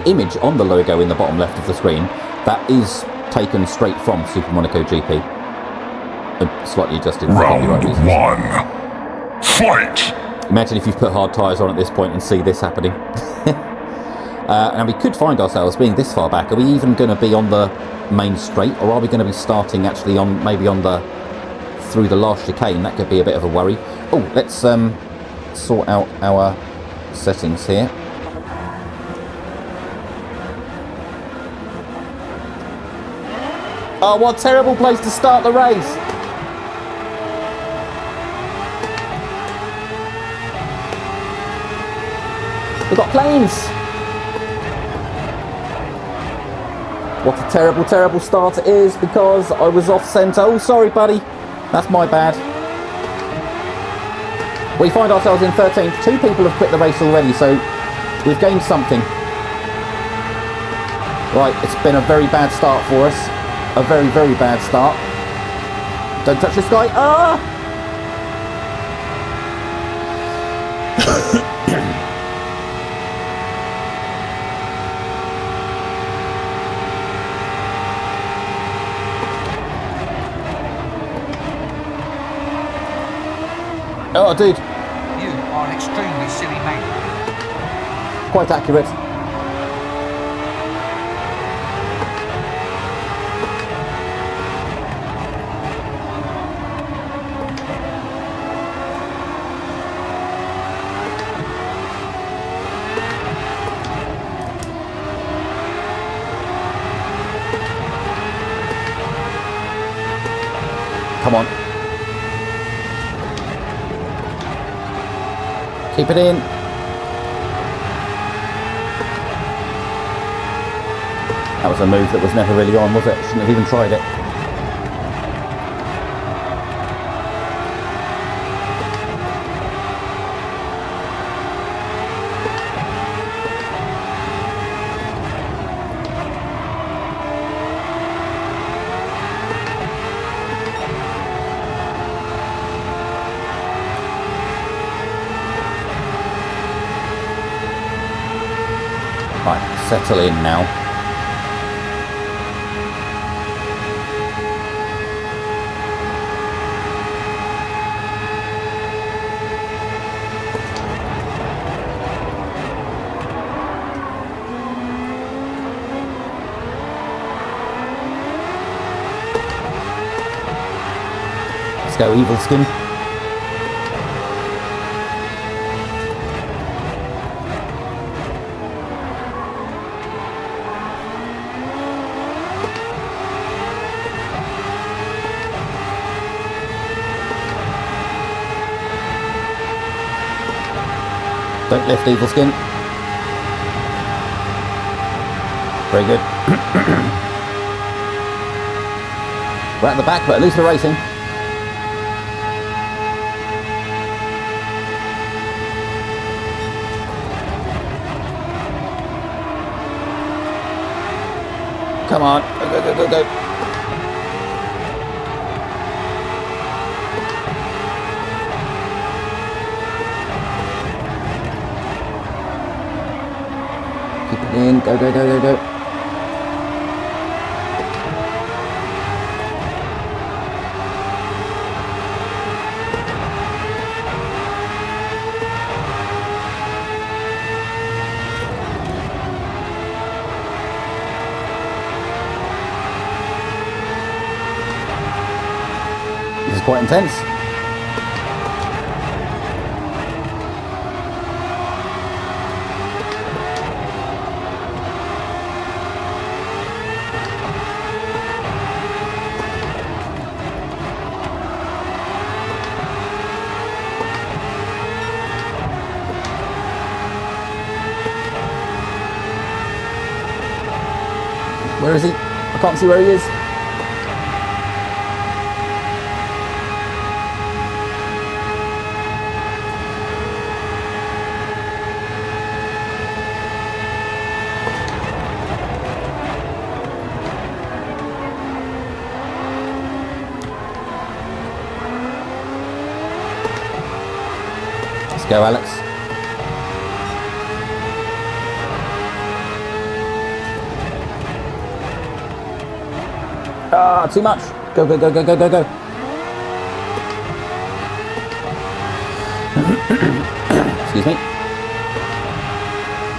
image on the logo in the bottom left of the screen, that is taken straight from Super Monaco GP. Slightly adjusted for copyright reasons. Round 1. Fight! Imagine if you've put hard tyres on at this point and see this happening. Now we could find ourselves being this far back. Are we even going to be on the main straight, or are we going to be starting actually on maybe on the through the last chicane? That could be a bit of a worry. Oh, let's sort out our settings here. Oh, what a terrible place to start the race! We've got planes! What a terrible, terrible start it is because I was off centre. Oh, sorry, buddy. That's my bad. We find ourselves in 13th. 2 people have quit the race already, so we've gained something. Right, it's been a very bad start for us. A very, very bad start. Don't touch this guy. Ah! Oh, dude. You are an extremely silly man. Quite accurate. come on. Keep it in. That was a move that was never really on, was it? Shouldn't have even tried it. Right, settle in now. Let's go, Evil Skin. Don't lift, Evil Skin. Very good. We're at the back, but at least we're racing. Come on, go, go, go, go, go. Keep it in, go, go, go, go, go. This is quite intense. Where is he? I can't see where he is. Let's go, Alex. Ah, too much. Go, go, go, go, go, go, go. Excuse me.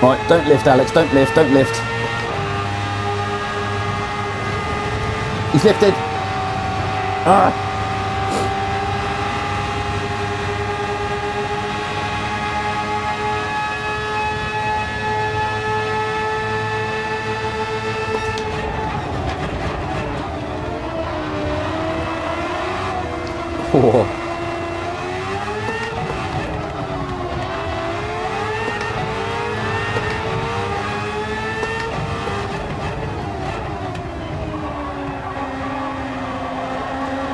Right, don't lift, Alex. Don't lift, don't lift. He's lifted. Ah. Oh.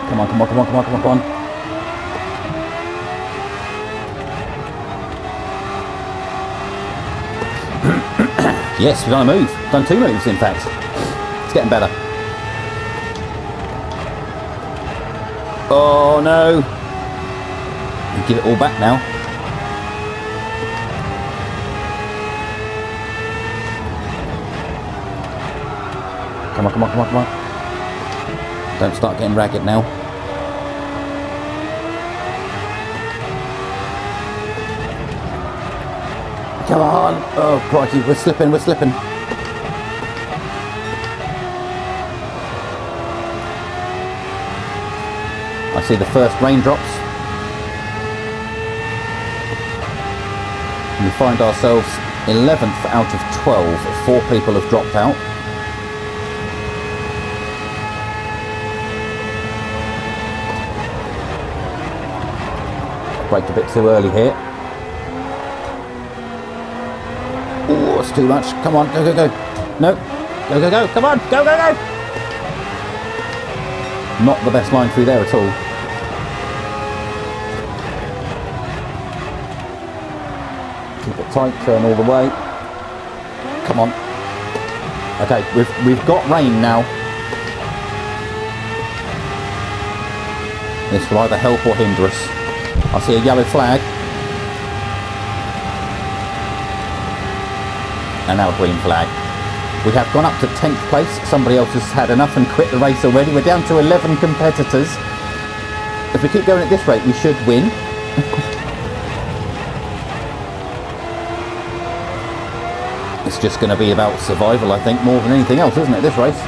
Come on, come on, come on, come on, come on, come on. Yes, we've done a move. Done two moves, in fact. It's getting better. Oh no! Give it all back now. Come on, come on, come on, come on. Don't start getting ragged now. Come on! Oh crikey, we're slipping, we're slipping. I see the first raindrops. We find ourselves 11th out of 12. 4 people have dropped out. Braked a bit too early here. Oh, it's too much. Come on, go, go, go. No, go, go, go. Come on, go, go, go. Not the best line through there at all. Keep it tight, turn all the way. Come on. Okay, we've got rain now. This will either help or hinder us. I see a yellow flag. And now a green flag. We have gone up to 10th place. Somebody else has had enough and quit the race already. We're down to 11 competitors. If we keep going at this rate, we should win. It's just going to be about survival, I think, more than anything else, isn't it, this race?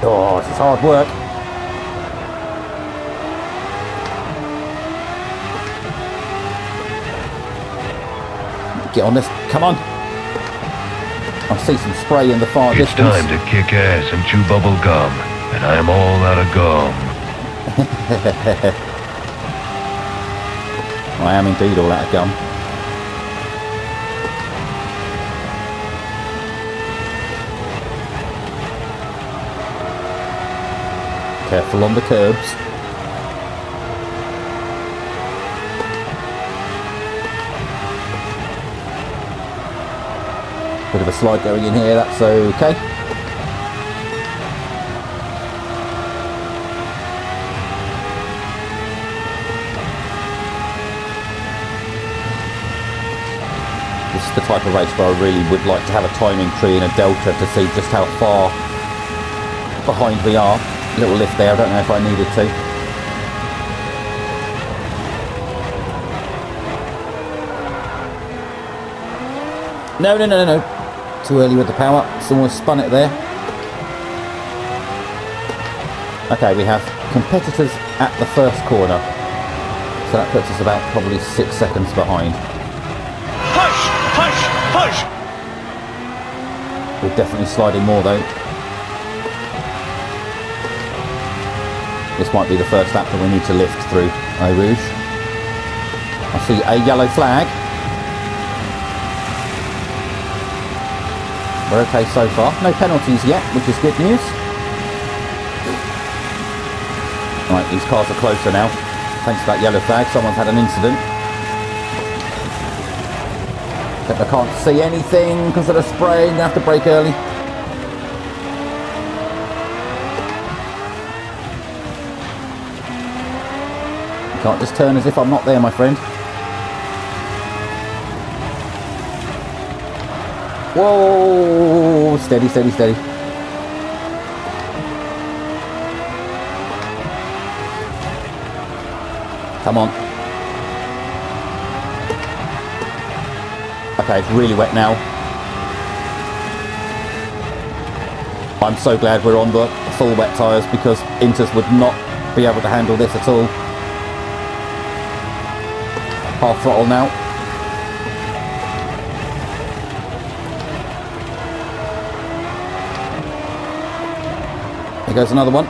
Oh, this is hard work. Get on this, come on. I see some spray in the far distance. It's time to kick ass and chew bubble gum, and I am all out of gum. I am indeed all out of gum. Careful on the curbs. Bit of a slide going in here, that's okay. This is the type of race where I really would like to have a timing tree and a delta to see just how far behind we are. Little lift there, I don't know if I needed to. No, no, no, no, no. Too early with the power. Someone spun it there. Okay, we have competitors at the first corner. So that puts us about probably 6 seconds behind. Push! Push! Push! We're definitely sliding more though. This might be the first lap that we need to lift through Eau Rouge. I see a yellow flag. We're okay so far. No penalties yet, which is good news. Right, these cars are closer now. Thanks to that yellow flag, someone's had an incident. Except I can't see anything because of the spray. I'm going to have to brake early. You can't just turn as if I'm not there, my friend. Whoa! Steady, steady, steady. Come on. Okay, it's really wet now. I'm so glad we're on the full wet tyres because Inters would not be able to handle this at all. Half throttle now. Here goes another one.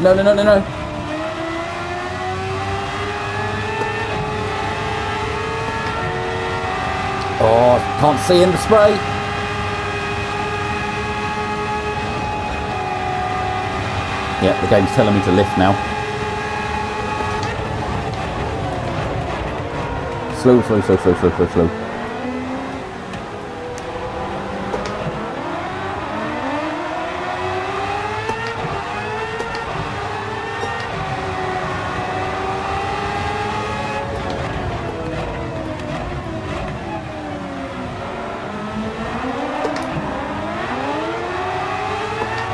No, no, no, no, no. Oh, can't see in the spray. Yeah, the game's telling me to lift now. Slow, slow, slow, slow, slow, slow, slow.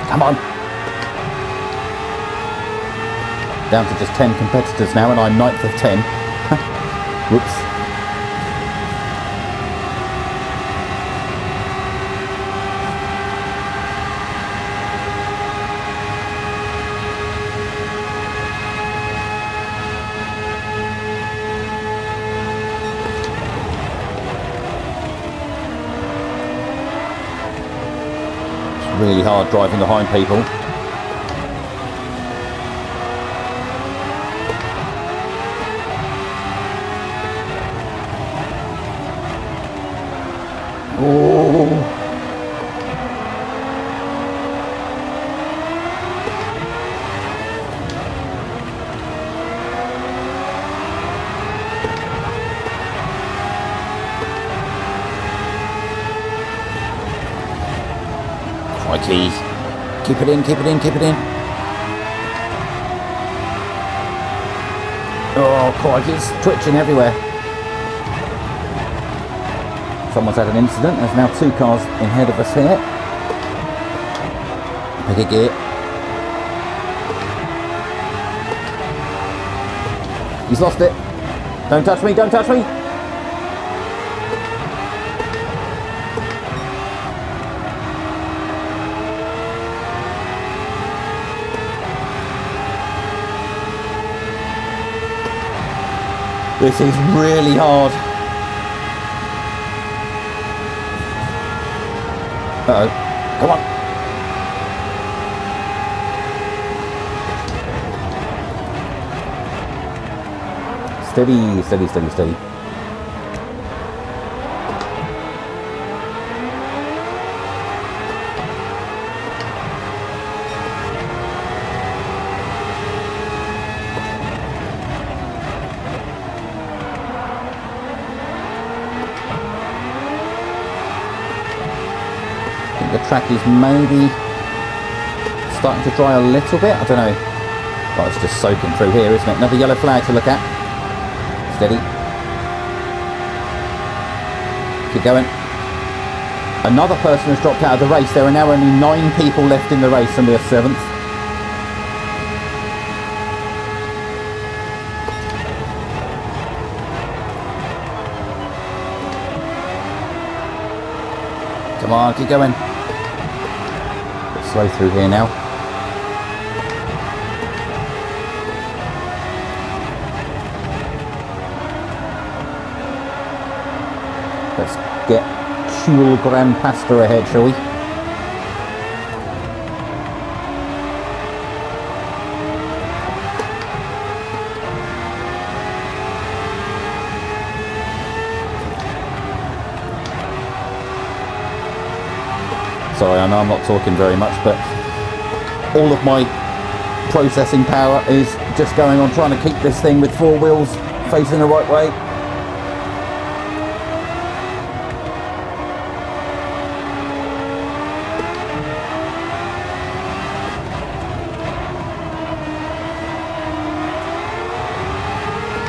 Come on. Down to just 10 competitors now and I'm 9th of 10. Whoops. really hard driving behind people. Oh. Crikey. Keep it in, keep it in, keep it in. Oh, crikey, it's twitching everywhere. Someone's had an incident. There's now 2 cars ahead of us here. Pick a gear. He's lost it. Don't touch me, don't touch me. This is really hard. Uh-oh. Come on. Steady, steady, steady, steady. The track is maybe starting to dry a little bit, I don't know. Well, it's just soaking through here, isn't it? Another yellow flag to look at. Steady. Keep going. Another person has dropped out of the race. There are now only 9 people left in the race and we're 7th. Come on, keep going. Slow through here now. Let's get Chul Gran Pasta ahead, shall we? Sorry, I know I'm not talking very much, but all of my processing power is just going on trying to keep this thing with 4 wheels facing the right way.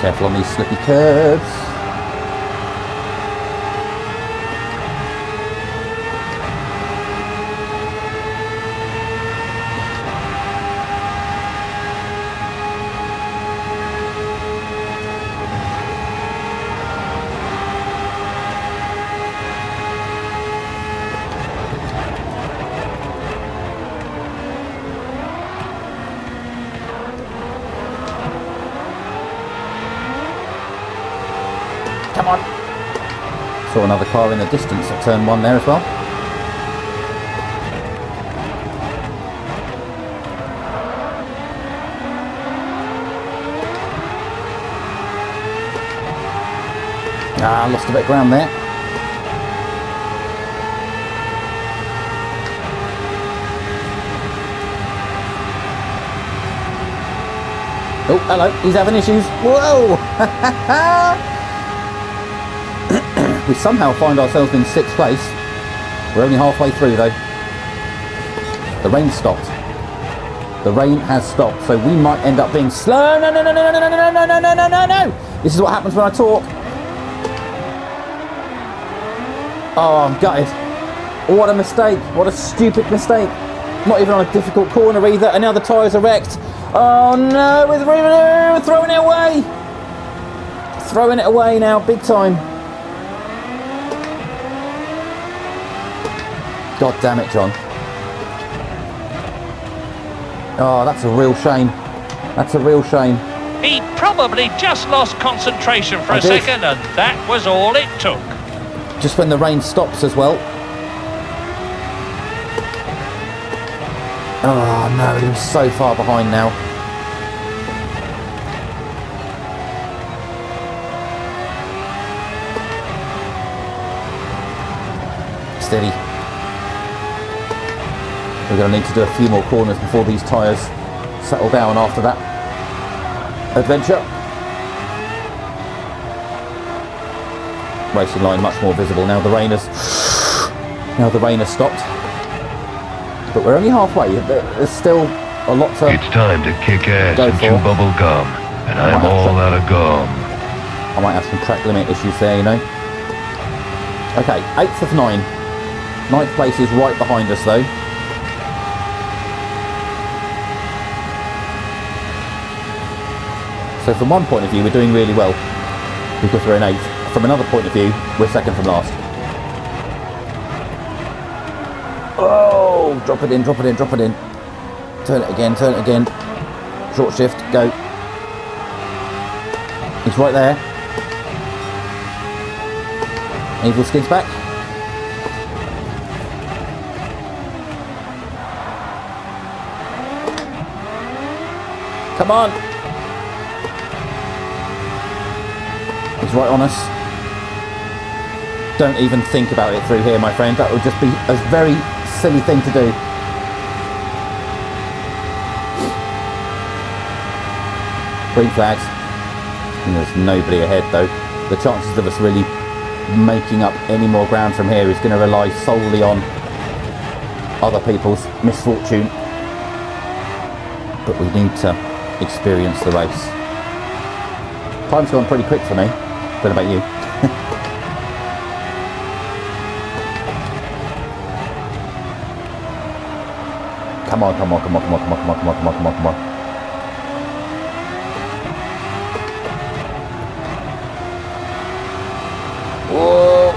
Careful on these slippy curves. Come on. Saw another car in the distance at turn 1 there as well. Ah, lost a bit of ground there. Oh, hello, he's having issues. Whoa! We somehow find ourselves in 6th place. We're only halfway through though. The rain stopped. The rain has stopped, so we might end up being slow. No, no, no, no, no, no, no, no, no, no, no, no, no. This is what happens when I talk. Oh, I'm gutted. What a mistake. What a stupid mistake. Not even on a difficult corner either, and now the tyres are wrecked. Oh no, we're throwing it away. Throwing it away now, big time. God damn it, John. Oh, that's a real shame. That's a real shame. He probably just lost concentration for a second, and that was all it took. Just when the rain stops as well. Oh no, he was so far behind now. Steady. We're going to need to do a few more corners before these tyres settle down after that adventure. Racing line much more visible now. The rain has stopped, but we're only halfway. There's still a lot to. It's time to kick ass Go and for. chew bubble gum, and I'm all out of gum. I might have some track limit issues there, you know. Okay, 8th of 9. 9th place is right behind us though. So from one point of view, we're doing really well because we're in 8th. From another point of view, we're second from last. Oh, drop it in, drop it in, drop it in. Turn it again, turn it again. Short shift, go. He's right there. Evil skids back. Come on. He's right on us. Don't even think about it through here, my friend. That would just be a very silly thing to do. Green flags. And there's nobody ahead though. The chances of us really making up any more ground from here is going to rely solely on other people's misfortune. But we need to experience the race. Time's gone pretty quick for me. Don't know about you. Come on, come on, come on, come on, come on, come on, come on, come on, come on, come on. Whoa.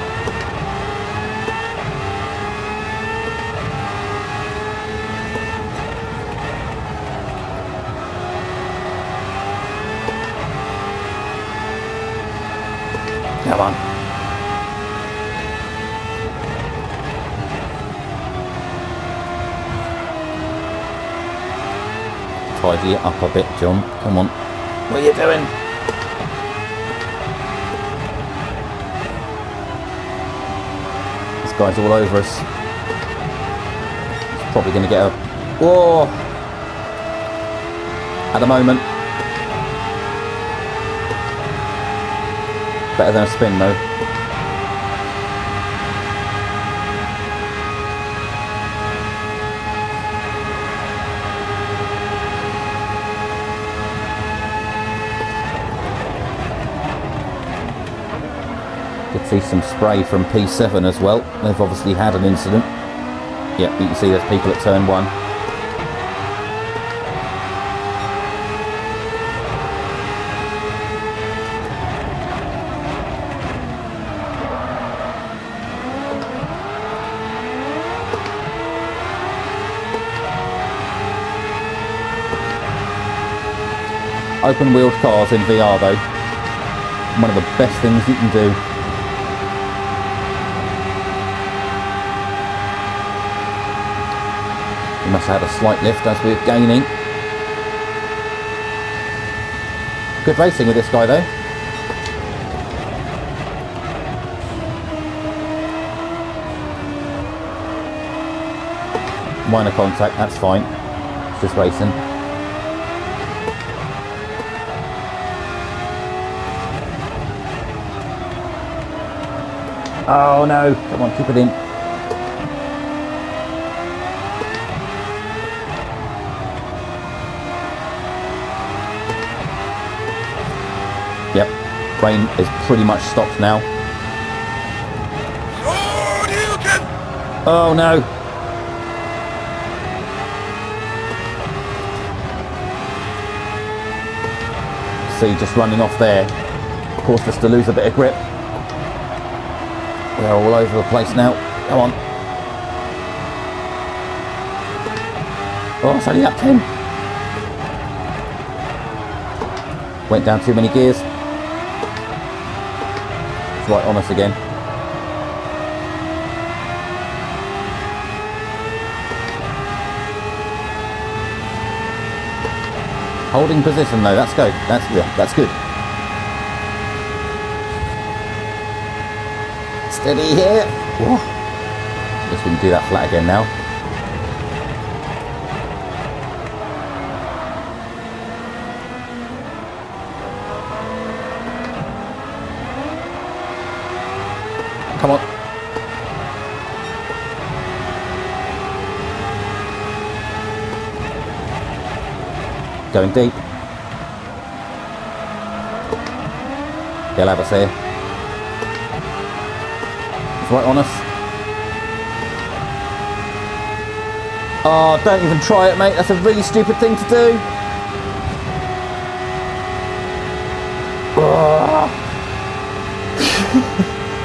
Come on. Tidy it up a bit, John. Come on. What are you doing? This guy's all over us. He's probably going to get a... Whoa! At the moment. Better than a spin though. Could see some spray from P7 as well. They've obviously had an incident. Yep, you can see there's people at turn 1. Open wheeled cars in VR though, one of the best things you can do. We must have had a slight lift as we're gaining. Good racing with this guy though. Minor contact, that's fine. It's just racing. Oh no, come on, keep it in. Yep, rain is pretty much stopped now. Oh no. See, just running off there caused us to lose a bit of grip. We're all over the place now. Come on. Oh, it's only up 10. Went down too many gears. It's right on us again. Holding position though, that's good. That's good. Steady here. Whoa. Guess we can do that flat again now. Come on. Going deep. He'll have us here. It's right on us. Oh, don't even try it, mate. That's a really stupid thing to do.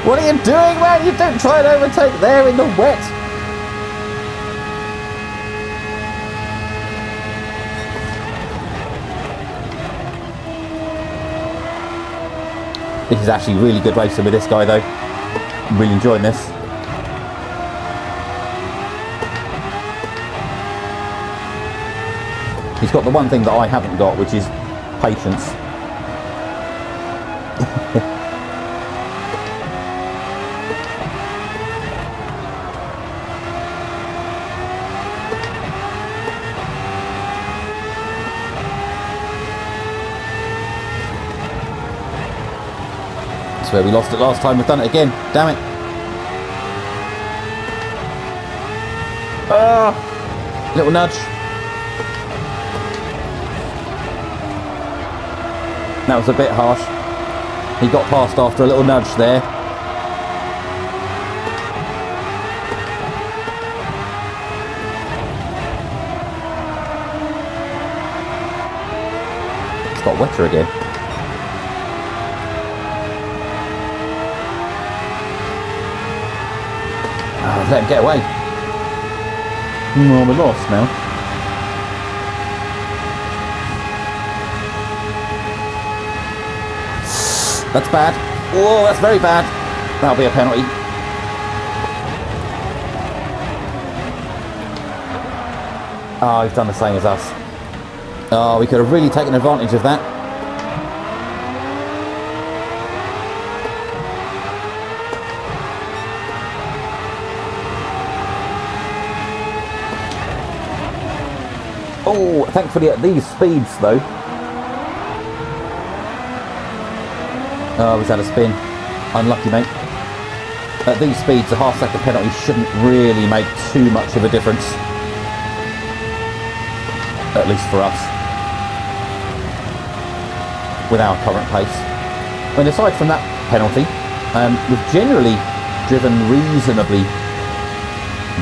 What are you doing, man? You don't try and overtake there in the wet. This is actually really good racing with this guy though. I'm really enjoying this. He's got the one thing that I haven't got, which is patience. That's where we lost it last time. We've done it again. Damn it. Little nudge. That was a bit harsh. He got past after a little nudge there. It's got wetter again. Oh, let him get away. Oh, we're lost now. That's bad. Whoa, that's very bad. That'll be a penalty. Oh, he's done the same as us. Oh, we could have really taken advantage of that. Oh, thankfully at these speeds though. Oh, he's had a spin. Unlucky, mate. At these speeds, a half-second penalty shouldn't really make too much of a difference. At least for us. With our current pace. I mean, aside from that penalty, we've generally driven reasonably...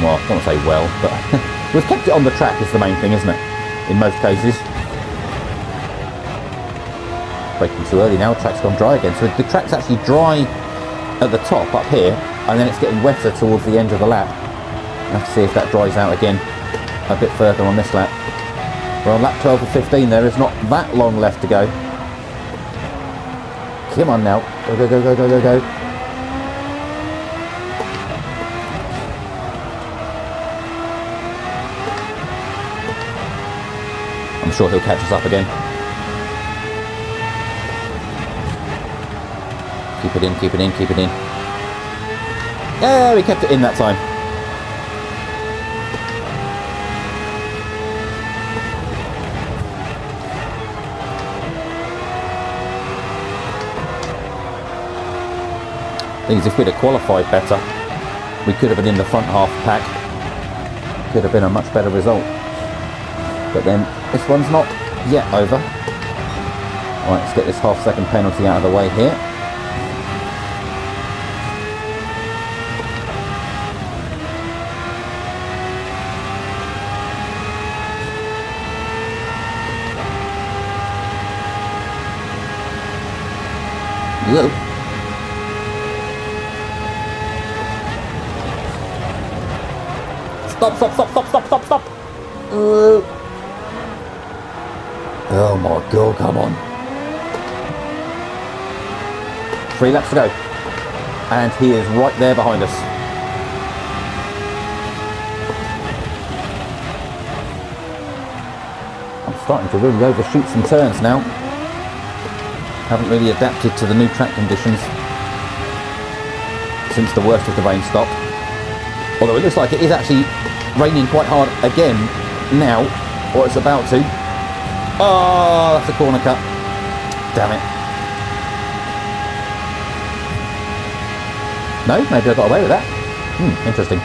Well, I don't want to say well, but... we've kept it on the track is the main thing, isn't it? In most cases. Braking too early now, the track's gone dry again. So the track's actually dry at the top up here, and then it's getting wetter towards the end of the lap. I'll have to see if that dries out again a bit further on this lap. We're on lap 12 of 15, there is not that long left to go. Come on now, go, go, go, go, go, go, go. I'm sure he'll catch us up again. Keep it in, keep it in, keep it in. Yeah, we kept it in that time. Things if we'd have qualified better, we could have been in the front half pack. Could have been a much better result. But then this one's not yet over. Alright, let's get this half-second penalty out of the way here. Whoa. Stop, stop, stop, stop, stop, stop, stop. Oh my god, come on. 3 laps to go. And he is right there behind us. I'm starting to really overshoot some turns now. Haven't really adapted to the new track conditions since the worst of the rain stopped. Although it looks like it is actually raining quite hard again now, or it's about to. Oh, that's a corner cut. Damn it. No, maybe I got away with that. Interesting.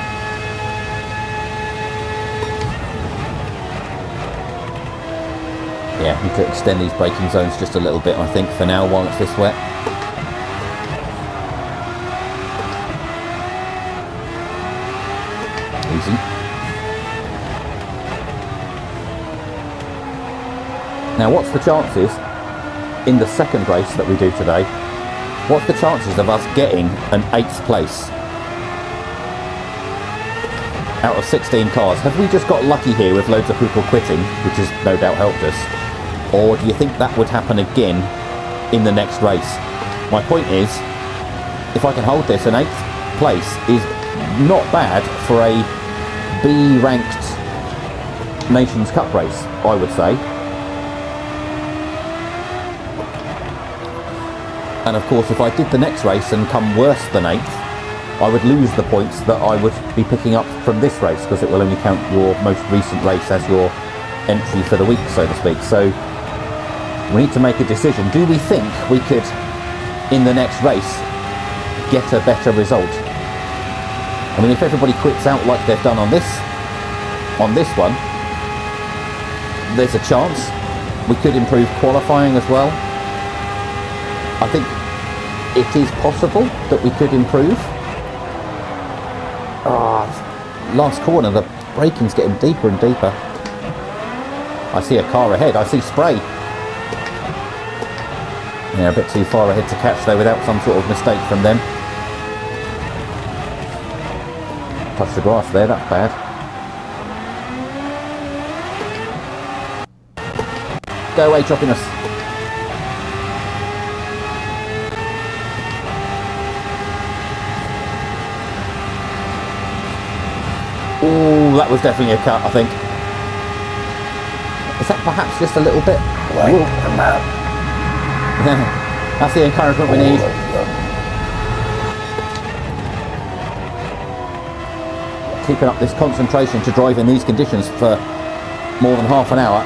Yeah, need to extend these braking zones just a little bit, I think, for now, while it's this wet. Easy. Now, what's the chances in the second race that we do today? What's the chances of us getting an 8th place out of 16 cars? Have we just got lucky here with loads of people quitting, which has no doubt helped us? Or do you think that would happen again in the next race? My point is, if I can hold this, an 8th place is not bad for a B-ranked Nations Cup race, I would say. And of course, if I did the next race and come worse than 8th, I would lose the points that I would be picking up from this race, because it will only count your most recent race as your entry for the week, so to speak. So we need to make a decision. Do we think we could, in the next race, get a better result? I mean, if everybody quits out like they've done on this one, there's a chance we could improve qualifying as well. I think it is possible that we could improve. Last corner, the braking's getting deeper and deeper. I see a car ahead, I see spray. Yeah, a bit too far ahead to catch though without some sort of mistake from them. Touched the grass there, that's bad. Go away, choppiness. Oh, that was definitely a cut, I think. Is that perhaps just a little bit? That's the encouragement we need. Keeping up this concentration to drive in these conditions for more than half an hour,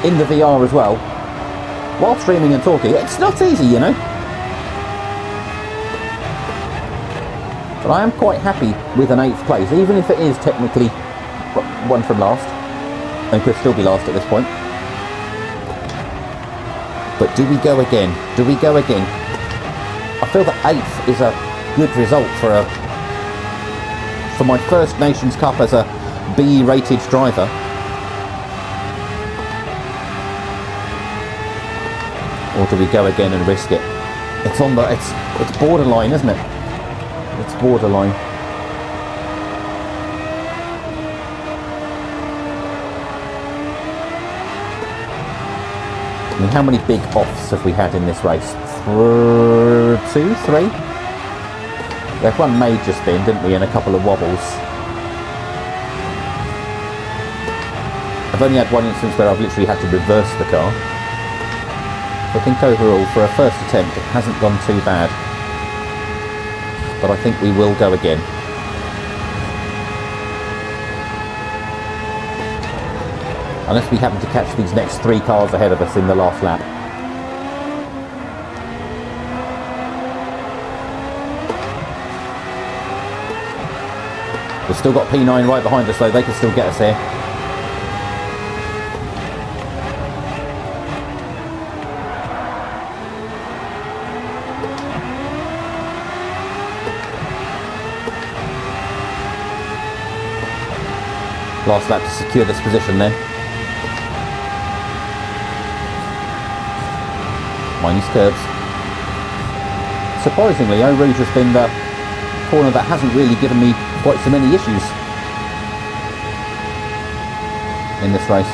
in the VR as well, while streaming and talking. It's not easy, you know. But I am quite happy with an 8th place, even if it is technically one from last, and could still be last at this point. But do we go again? Do we go again? I feel that 8th is a good result for my first Nations Cup as a B-rated driver. Or do we go again and risk it? It's on the it's borderline, isn't it? It's borderline. I mean, how many big offs have we had in this race? 2, 3? We had one major spin, didn't we, and a couple of wobbles. I've only had one instance where I've literally had to reverse the car. I think overall, for a first attempt, it hasn't gone too bad. But I think we will go again. Unless we happen to catch these next 3 cars ahead of us in the last lap. We've still got P9 right behind us, though. They can still get us here. Last lap to secure this position then. Mind these curbs. Surprisingly, Eau Rouge has been the corner that hasn't really given me quite so many issues in this race.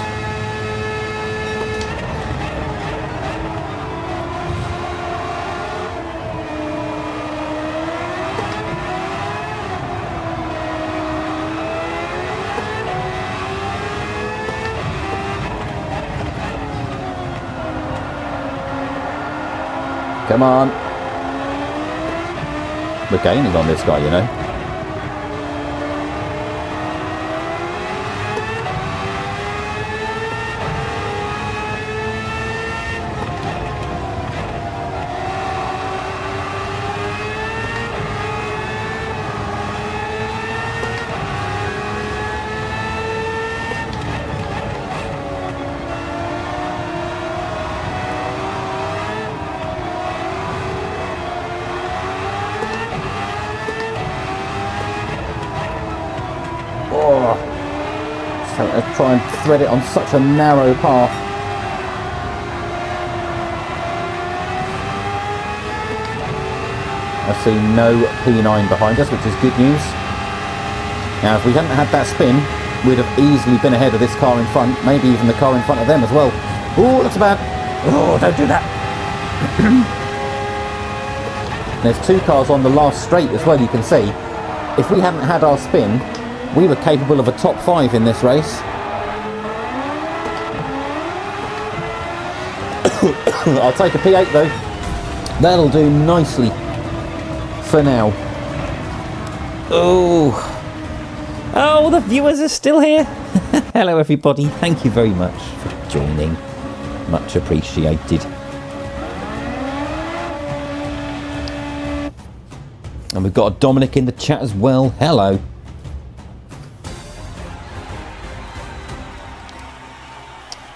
Come on. We're gaining on this guy, you know. Try and thread it on such a narrow path. I see no P9 behind us, which is good news. Now, if we hadn't had that spin, we'd have easily been ahead of this car in front, maybe even the car in front of them as well. Oh, that's bad. Oh, don't do that. There's two cars on the last straight as well, you can see. If we hadn't had our spin, we were capable of a top 5 in this race. I'll take a P8 though. That'll do nicely for now. Oh, the viewers are still here. Hello everybody, thank you very much for joining. Much appreciated. And we've got a Dominic in the chat as well. Hello.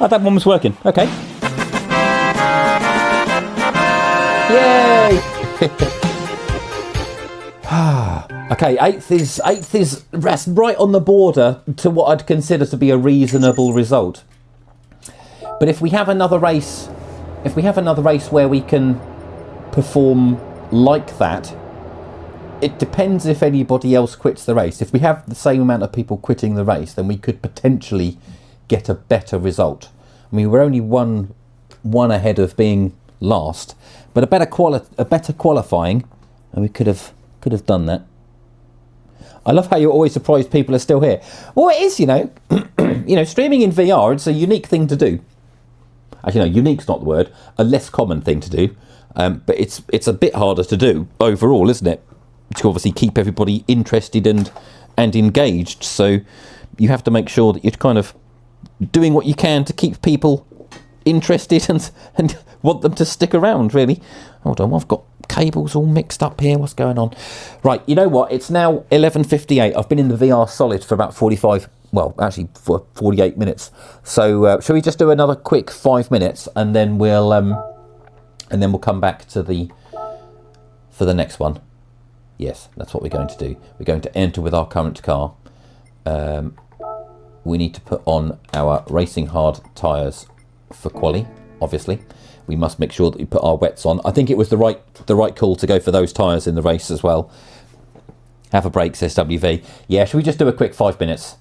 Oh, that one was working. Okay. Yay! Okay, eighth is that's right on the border to what I'd consider to be a reasonable result. But if we have another race, where we can perform like that, it depends if anybody else quits the race. If we have the same amount of people quitting the race, then we could potentially get a better result. I mean, we're only one ahead of being last, but a better qualifying, and we could have done that. I love how you're always surprised people are still here. Well, it is, you know, streaming in VR. It's a unique thing to do. Actually, no, unique's not the word. A less common thing to do, but it's a bit harder to do overall, isn't it? To obviously keep everybody interested and engaged. So you have to make sure that you're kind of doing what you can to keep people interested and want them to stick around, really. Hold on, I've got cables all mixed up here. What's going on? Right, you know what? It's now 11:58. I've been in the VR Solid for about 45, well, actually for 48 minutes. So shall we just do another quick 5 minutes and then we'll come back to for the next one. Yes, that's what we're going to do. We're going to enter with our current car. We need to put on our racing hard tyres for quali, obviously. We must make sure that we put our wets on. I think it was the right call to go for those tyres in the race as well. Have a break, says WV. Yeah, should we just do a quick 5 minutes?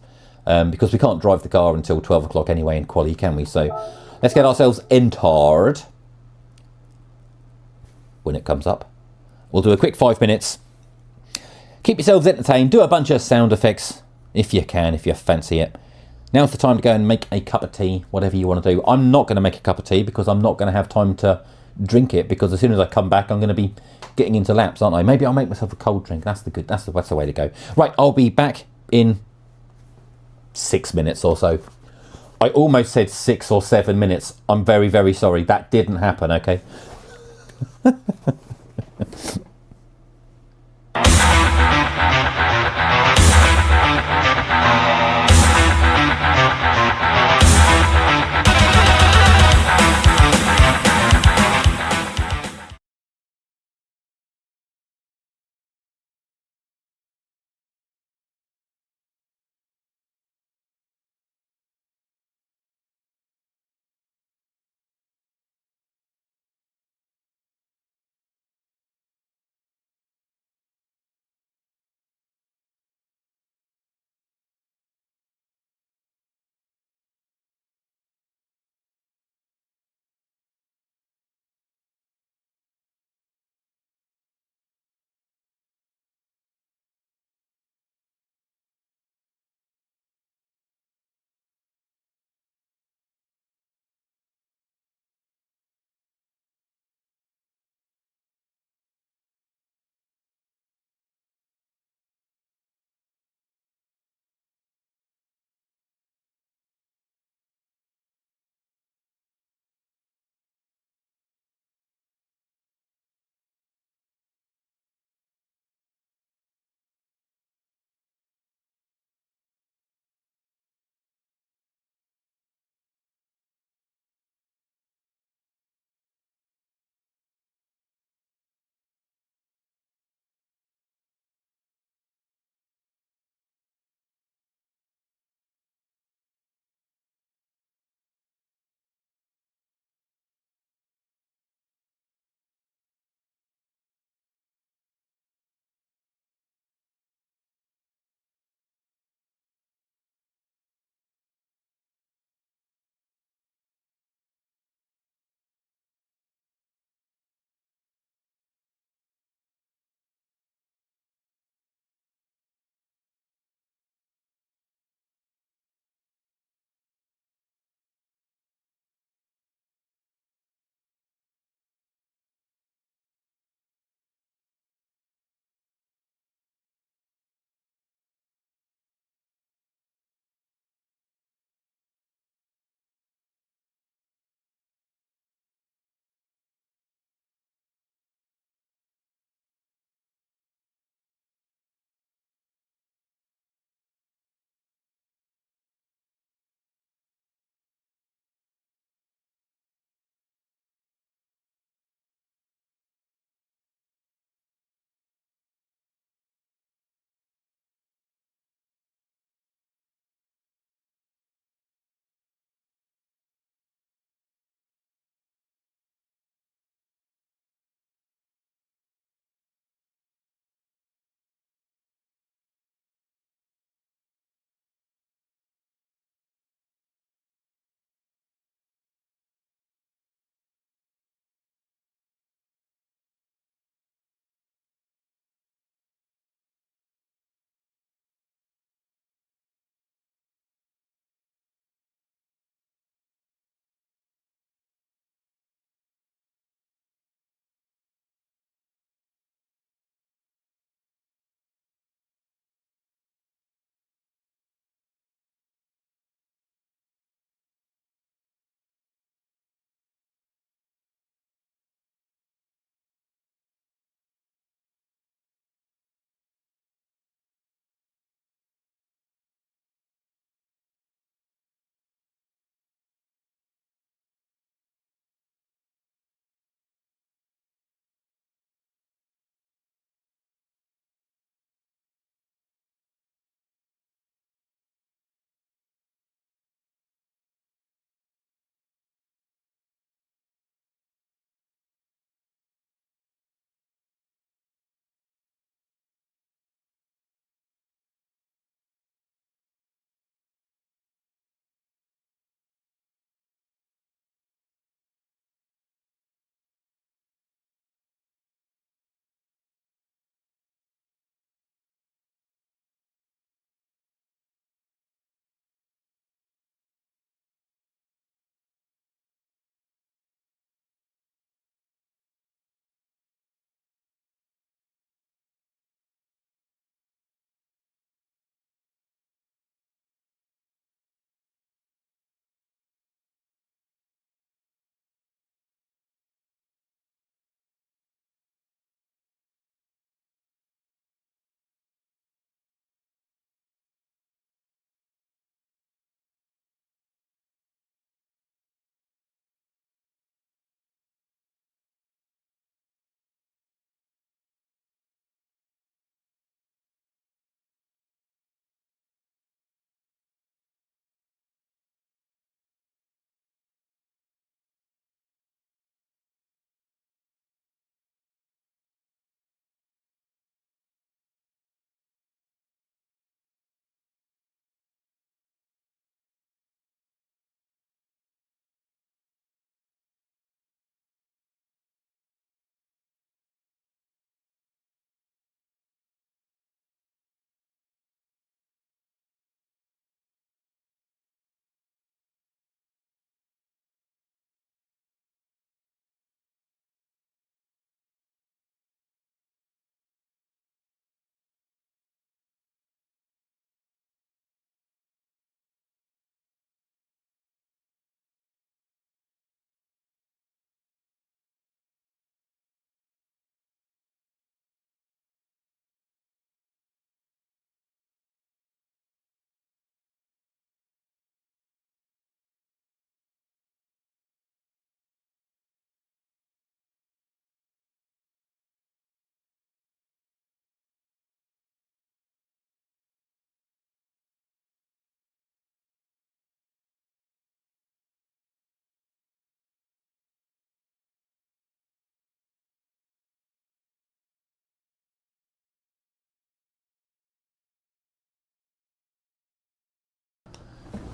Because we can't drive the car until 12 o'clock anyway in quali, can we? So let's get ourselves entered when it comes up. We'll do a quick 5 minutes. Keep yourselves entertained. Do a bunch of sound effects if you can, if you fancy it. Now's the time to go and make a cup of tea, whatever you want to do. I'm not going to make a cup of tea because I'm not going to have time to drink it, because as soon as I come back, I'm going to be getting into laps, aren't I? Maybe I'll make myself a cold drink. That's the way to go. Right, I'll be back in 6 minutes or so. I almost said 6 or 7 minutes. I'm very, very sorry. That didn't happen, okay?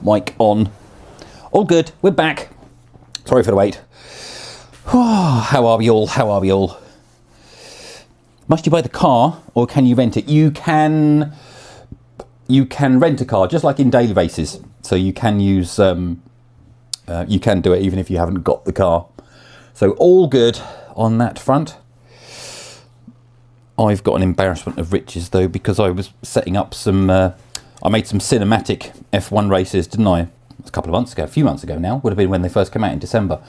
Mic on. All good. We're back. Sorry for the wait. How are we all? How are we all? Must you buy the car or can you rent it? You can rent a car just like in daily races. So you can use you can do it even if you haven't got the car. So all good on that front. I've got an embarrassment of riches though, because I was setting up some I made some cinematic F1 races, didn't I? A couple of months ago, a few months ago now, would have been when they first came out in December.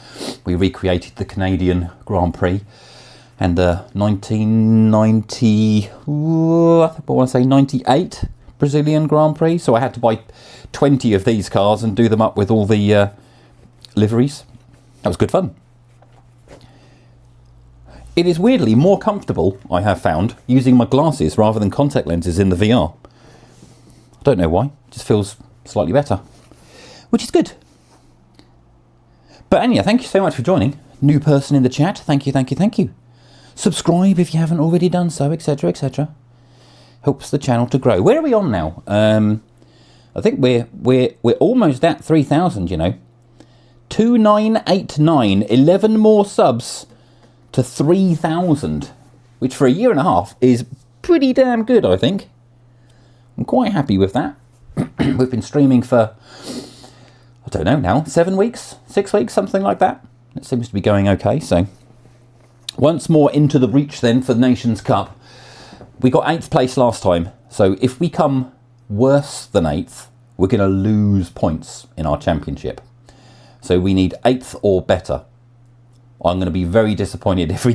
We recreated the Canadian Grand Prix and the 1990, I want to say 98 Brazilian Grand Prix. So I had to buy 20 of these cars and do them up with all the liveries. That was good fun. It is weirdly more comfortable, I have found, using my glasses rather than contact lenses in the VR. I don't know why, it just feels slightly better, which is good. But Anya, thank you so much for joining. New person in the chat, thank you, thank you, thank you. Subscribe if you haven't already done so, etc, etc. Helps the channel to grow. Where are we on now? I think we're almost at 3,000, you know. 2989, 11 more subs to 3,000, which for a year and a half is pretty damn good, I think. I'm quite happy with that. We've been streaming for, I don't know now, 7 weeks, 6 weeks, something like that. It seems to be going okay, so. Once more into the reach then for the Nations Cup. We got 8th place last time, so if we come worse than 8th, we're going to lose points in our championship. So we need 8th or better. I'm going to be very disappointed if we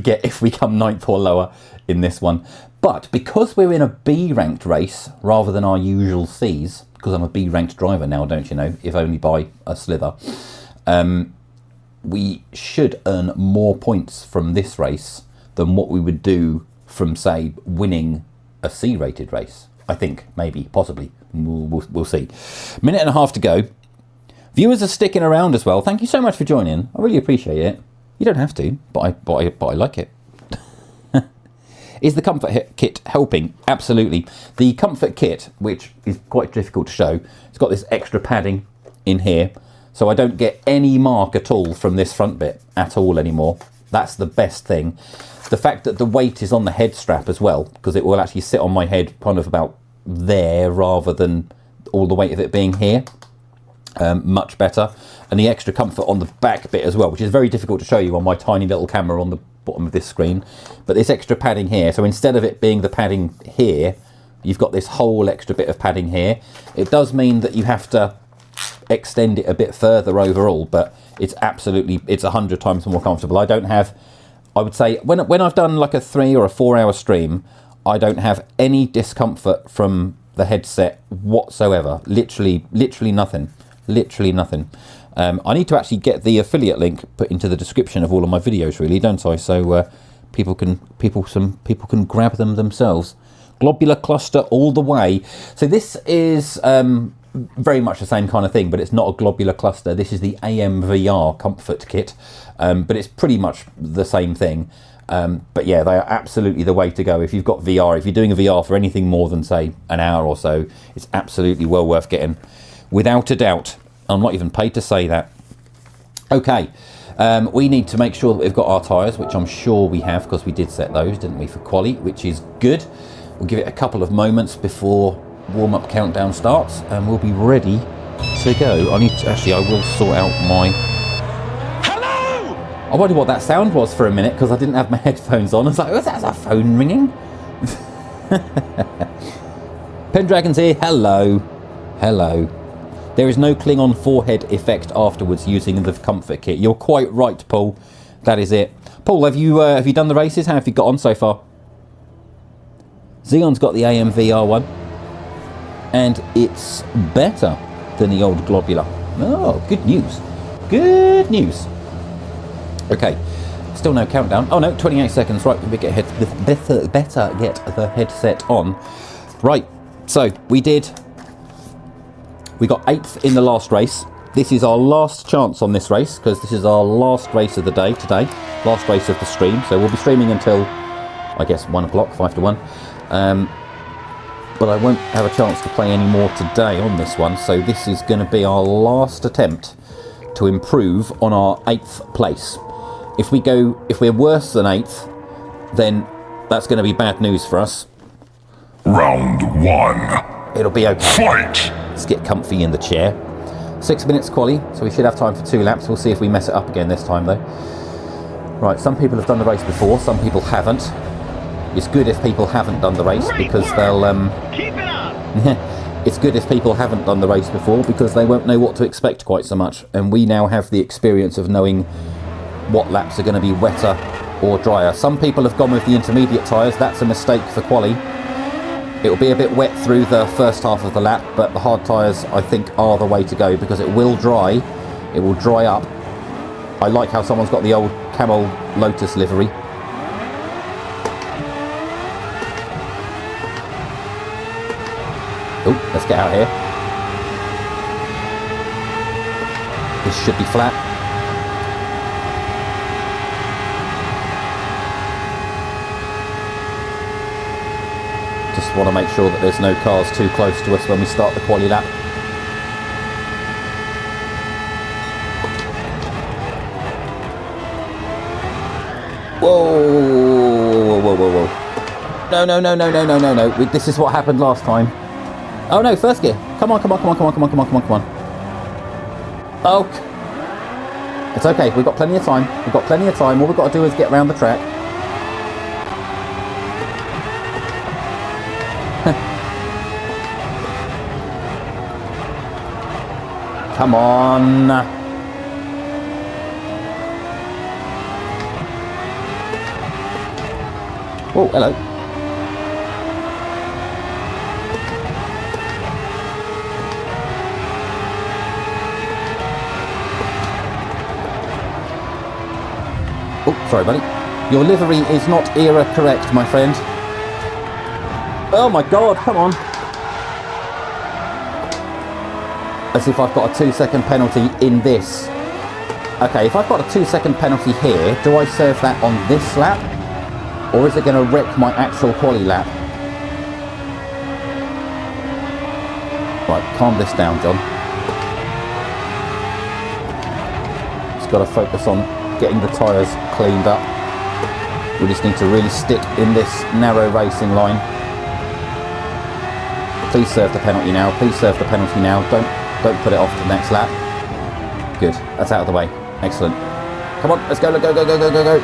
come 9th or lower in this one. But because we're in a B ranked race rather than our usual C's, because I'm a B ranked driver now, don't you know, if only by a slither, we should earn more points from this race than what we would do from, say, winning a C-rated race. I think, maybe, possibly. We'll see. Minute and a half to go. Viewers are sticking around as well. Thank you so much for joining. I really appreciate it. You don't have to, but I like it. Is the comfort kit helping? Absolutely. The comfort kit, which is quite difficult to show, it's got this extra padding in here. So I don't get any mark at all from this front bit at all anymore. That's the best thing. The fact that the weight is on the head strap as well, because it will actually sit on my head kind of about there rather than all the weight of it being here. Much better. And the extra comfort on the back bit as well, which is very difficult to show you on my tiny little camera on the bottom of this screen. But this extra padding here, so instead of it being the padding here, you've got this whole extra bit of padding here. It does mean that you have to extend it a bit further overall, but it's 100 times more comfortable. I don't have, I would say, when I've done like a 3 or a 4 hour stream, I don't have any discomfort from the headset whatsoever. Literally nothing. Literally nothing. I need to actually get the affiliate link put into the description of all of my videos, really, don't I? So people can grab them themselves. Globular cluster all the way. So this is very much the same kind of thing, but it's not a globular cluster. This is the AMVR comfort kit, but it's pretty much the same thing. But yeah, they are absolutely the way to go. If you've got VR, if you're doing a VR for anything more than, say, an hour or so, it's absolutely well worth getting. Without a doubt. I'm not even paid to say that. Okay, we need to make sure that we've got our tyres, which I'm sure we have, because we did set those, didn't we, for quali, which is good. We'll give it a couple of moments before warm-up countdown starts, and we'll be ready to go. I will sort out my... Hello! I wondered what that sound was for a minute, because I didn't have my headphones on. I was like, oh, that's a phone ringing. Pendragon's here. Hello. Hello. There is no Klingon forehead effect afterwards using the comfort kit. You're quite right, Paul. That is it. Paul, have you done the races? How have you got on so far? Xeon's got the AMVR one, and it's better than the old globular. Oh, good news. Good news. Okay, still no countdown. Oh no, 28 seconds. Right, we better get the headset on. Right, so we got 8th in the last race. This is our last chance on this race, because this is our last race of the day today, last race of the stream. So we'll be streaming until, I guess, 1 o'clock, 5 to 1. but I won't have a chance to play any more today on this one, so this is going to be our last attempt to improve on our 8th place. If we're worse than 8th, then that's going to be bad news for us. Round 1. It'll be okay. Fight! Let's get comfy in the chair. 6 minutes quali, so we should have time for 2 laps. We'll see if we mess it up again this time though. Right, some people have done the race before, some people haven't. It's good if people haven't done the race because they'll Keep it up! it's good if people haven't done the race before because they won't know what to expect quite so much, and we now have the experience of knowing what laps are going to be wetter or drier. Some people have gone with the intermediate tyres. That's a mistake for quali. It'll be a bit wet through the first half of the lap, but the hard tyres I think are the way to go because it will dry up. I like how someone's got the old Camel Lotus livery. Oh, let's get out here. This should be flat. Just want to make sure that there's no cars too close to us when we start the quali lap. Whoa, whoa, whoa, whoa. No, no, no, no, no, no, no, no. This is what happened last time. Oh no, first gear. Come on, come on, come on, come on, come on, come on, come on, come on. Oh. It's okay, we've got plenty of time. We've got plenty of time. All we've got to do is get around the track. Come on. Oh, hello. Oh, sorry, buddy. Your livery is not era correct, my friend. Oh my God, come on. As if I've got a 2-second penalty in this. Okay, if I've got a 2-second penalty here, do I serve that on this lap? Or is it going to wreck my actual quali lap? Right, calm this down, John. Just got to focus on getting the tyres cleaned up. We just need to really stick in this narrow racing line. Please serve the penalty now. Please serve the penalty now. Don't put it off to the next lap. Good. That's out of the way. Excellent. Come on, let's go, go, go, go, go, go, go.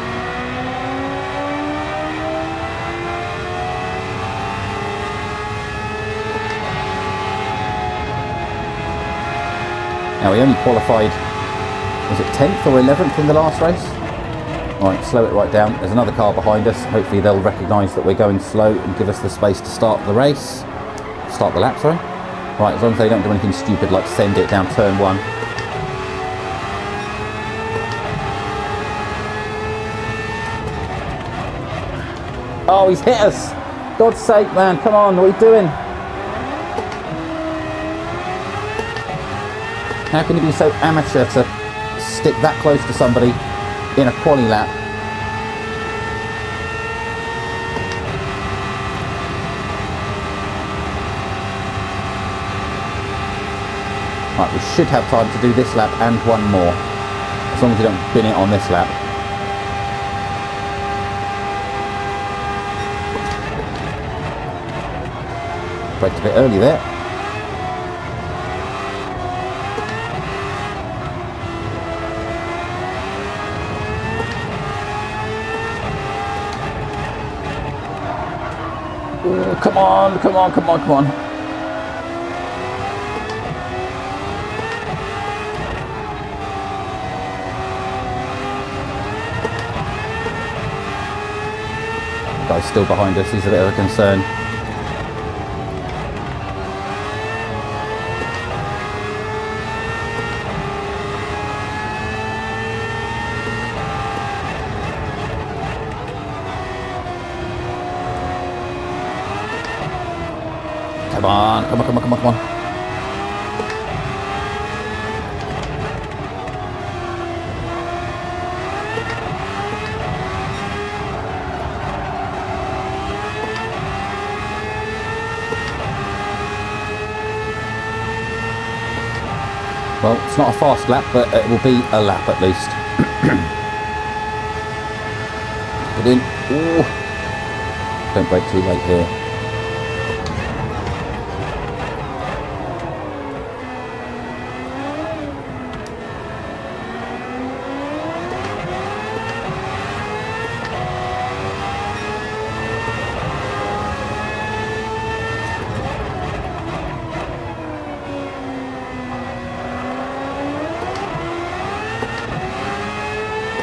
Now, we only qualified, was it 10th or 11th in the last race? Alright, slow it right down. There's another car behind us. Hopefully they'll recognise that we're going slow and give us the space to start the race. Start the lap, sorry. Right, as long as they don't do anything stupid like send it down turn 1. Oh, he's hit us! God's sake, man, come on, what are you doing? How can you be so amateur to stick that close to somebody in a quali lap? Right, we should have time to do this lap and one more. As long as we don't bin it on this lap. Braked a bit early there. Ooh, come on, come on, come on, come on. The guy's still behind us, he's a bit of a concern. Come on, come on, come on, come on, come on. Well, it's not a fast lap, but it will be a lap at least. Get in. Ooh. Don't brake too late here.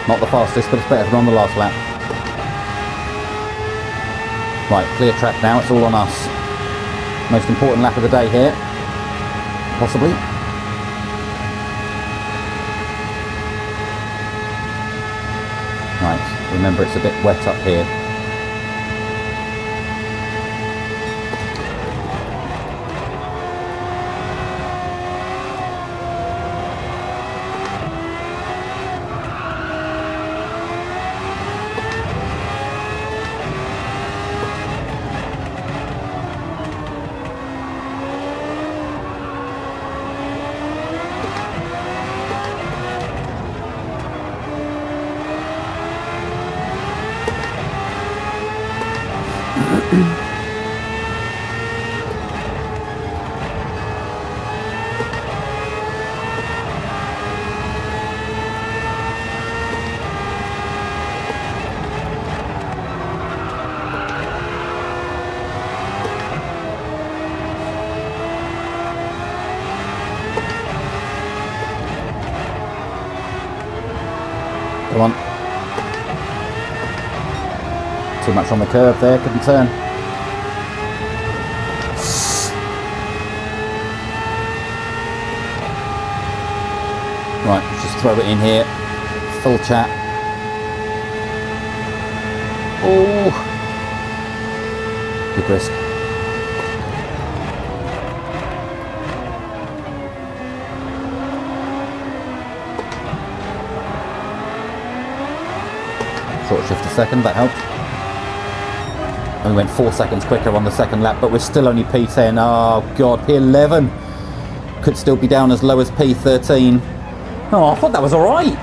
Not the fastest, but it's better than on the last lap. Right, clear track now, it's all on us. Most important lap of the day here. Possibly. Right, remember it's a bit wet up here. Come on. Too much on the curve there, couldn't turn. Right, let's just throw it in here. Full chat. Oh. Good risk. Short shift a second, that helped. And we went 4 seconds quicker on the second lap, but we're still only P10. Oh god, P11. Could still be down as low as P13. Oh, I thought that was alright.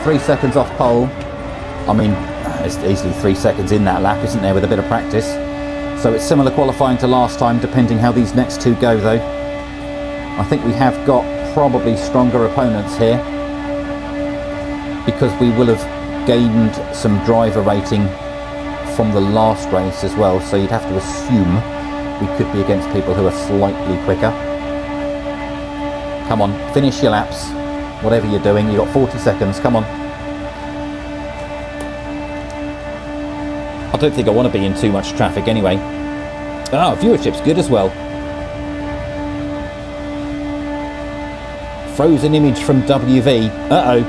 3 seconds off pole. I mean, it's easily 3 seconds in that lap, isn't there, with a bit of practice. So it's similar qualifying to last time, depending how these next two go though. I think we have got probably stronger opponents here, because we will have gained some driver rating from the last race as well, so you'd have to assume we could be against people who are slightly quicker. Come on, finish your laps, whatever you're doing. You've got 40 seconds, come on. I don't think I want to be in too much traffic anyway. Ah, viewership's good as well. Frozen image from WV. Uh-oh.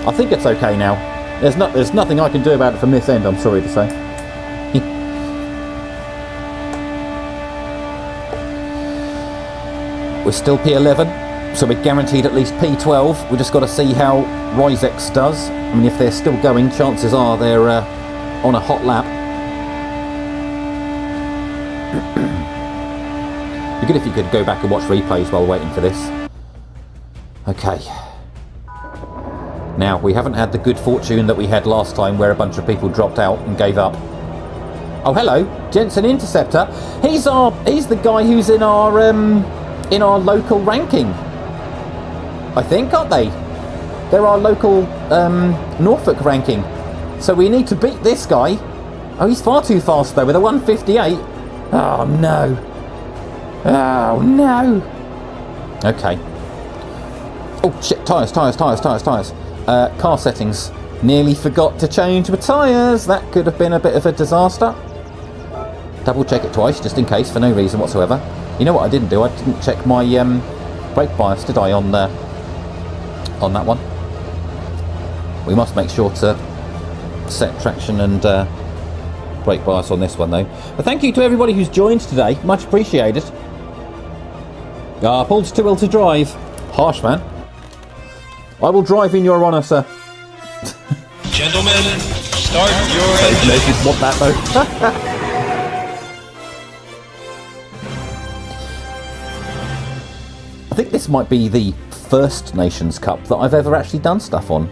I think it's okay now. There's nothing I can do about it from this end, I'm sorry to say. We're still P11, so we're guaranteed at least P12. We've just got to see how Ryzex does. I mean, if they're still going, chances are they're on a hot lap. It'd be good if you could go back and watch replays while waiting for this. Okay. Now, we haven't had the good fortune that we had last time where a bunch of people dropped out and gave up. Oh, hello, Jensen Interceptor. He's the guy who's in our local ranking. I think, aren't they? They're our local Norfolk ranking. So we need to beat this guy. Oh, he's far too fast though with a 158. Oh no. Oh no. Okay. Oh shit, tyres. Car settings. Nearly forgot to change my tyres. That could have been a bit of a disaster. Double check it twice, just in case, for no reason whatsoever. You know what I didn't do? I didn't check my brake bias, did I, on that one? We must make sure to set traction and brake bias on this one, though. But thank you to everybody who's joined today. Much appreciated. Paul's too ill to drive. Harsh, man. I will drive in your honour, sir. Gentlemen, start your engine. Ladies want that, though. I think this might be the first Nations Cup that I've ever actually done stuff on.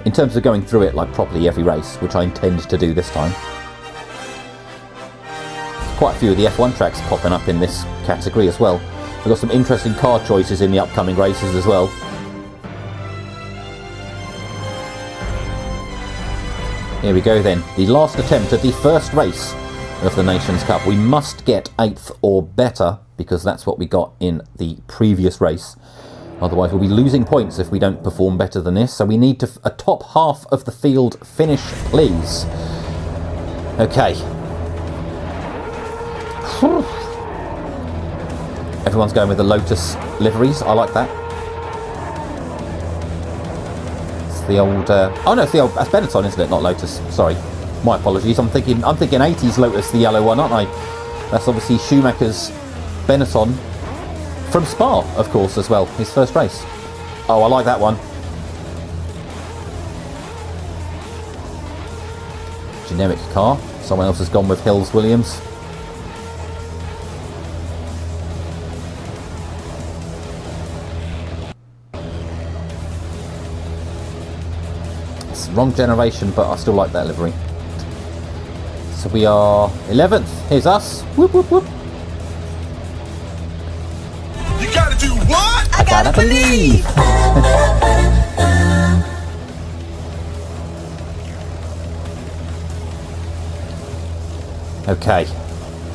In terms of going through it like properly every race, which I intend to do this time. Quite a few of the F1 tracks popping up in this category as well. We've got some interesting car choices in the upcoming races as well. Here we go then, the last attempt at the first race of the Nations Cup. We must get 8th or better, because that's what we got in the previous race. Otherwise we'll be losing points if we don't perform better than this. So we need to a top half of the field finish, please. Okay. Everyone's going with the Lotus liveries. I like that. It's the old... oh no, it's the old... That's Benetton, isn't it? Not Lotus. Sorry. My apologies. I'm thinking 80s Lotus, the yellow one, aren't I? That's obviously Schumacher's Benetton from Spa, of course, as well. His first race. Oh, I like that one. Generic car. Someone else has gone with Hills Williams. It's the wrong generation, but I still like that livery. So we are 11th. Here's us. Whoop, whoop, whoop. You gotta do what? I gotta believe. Okay,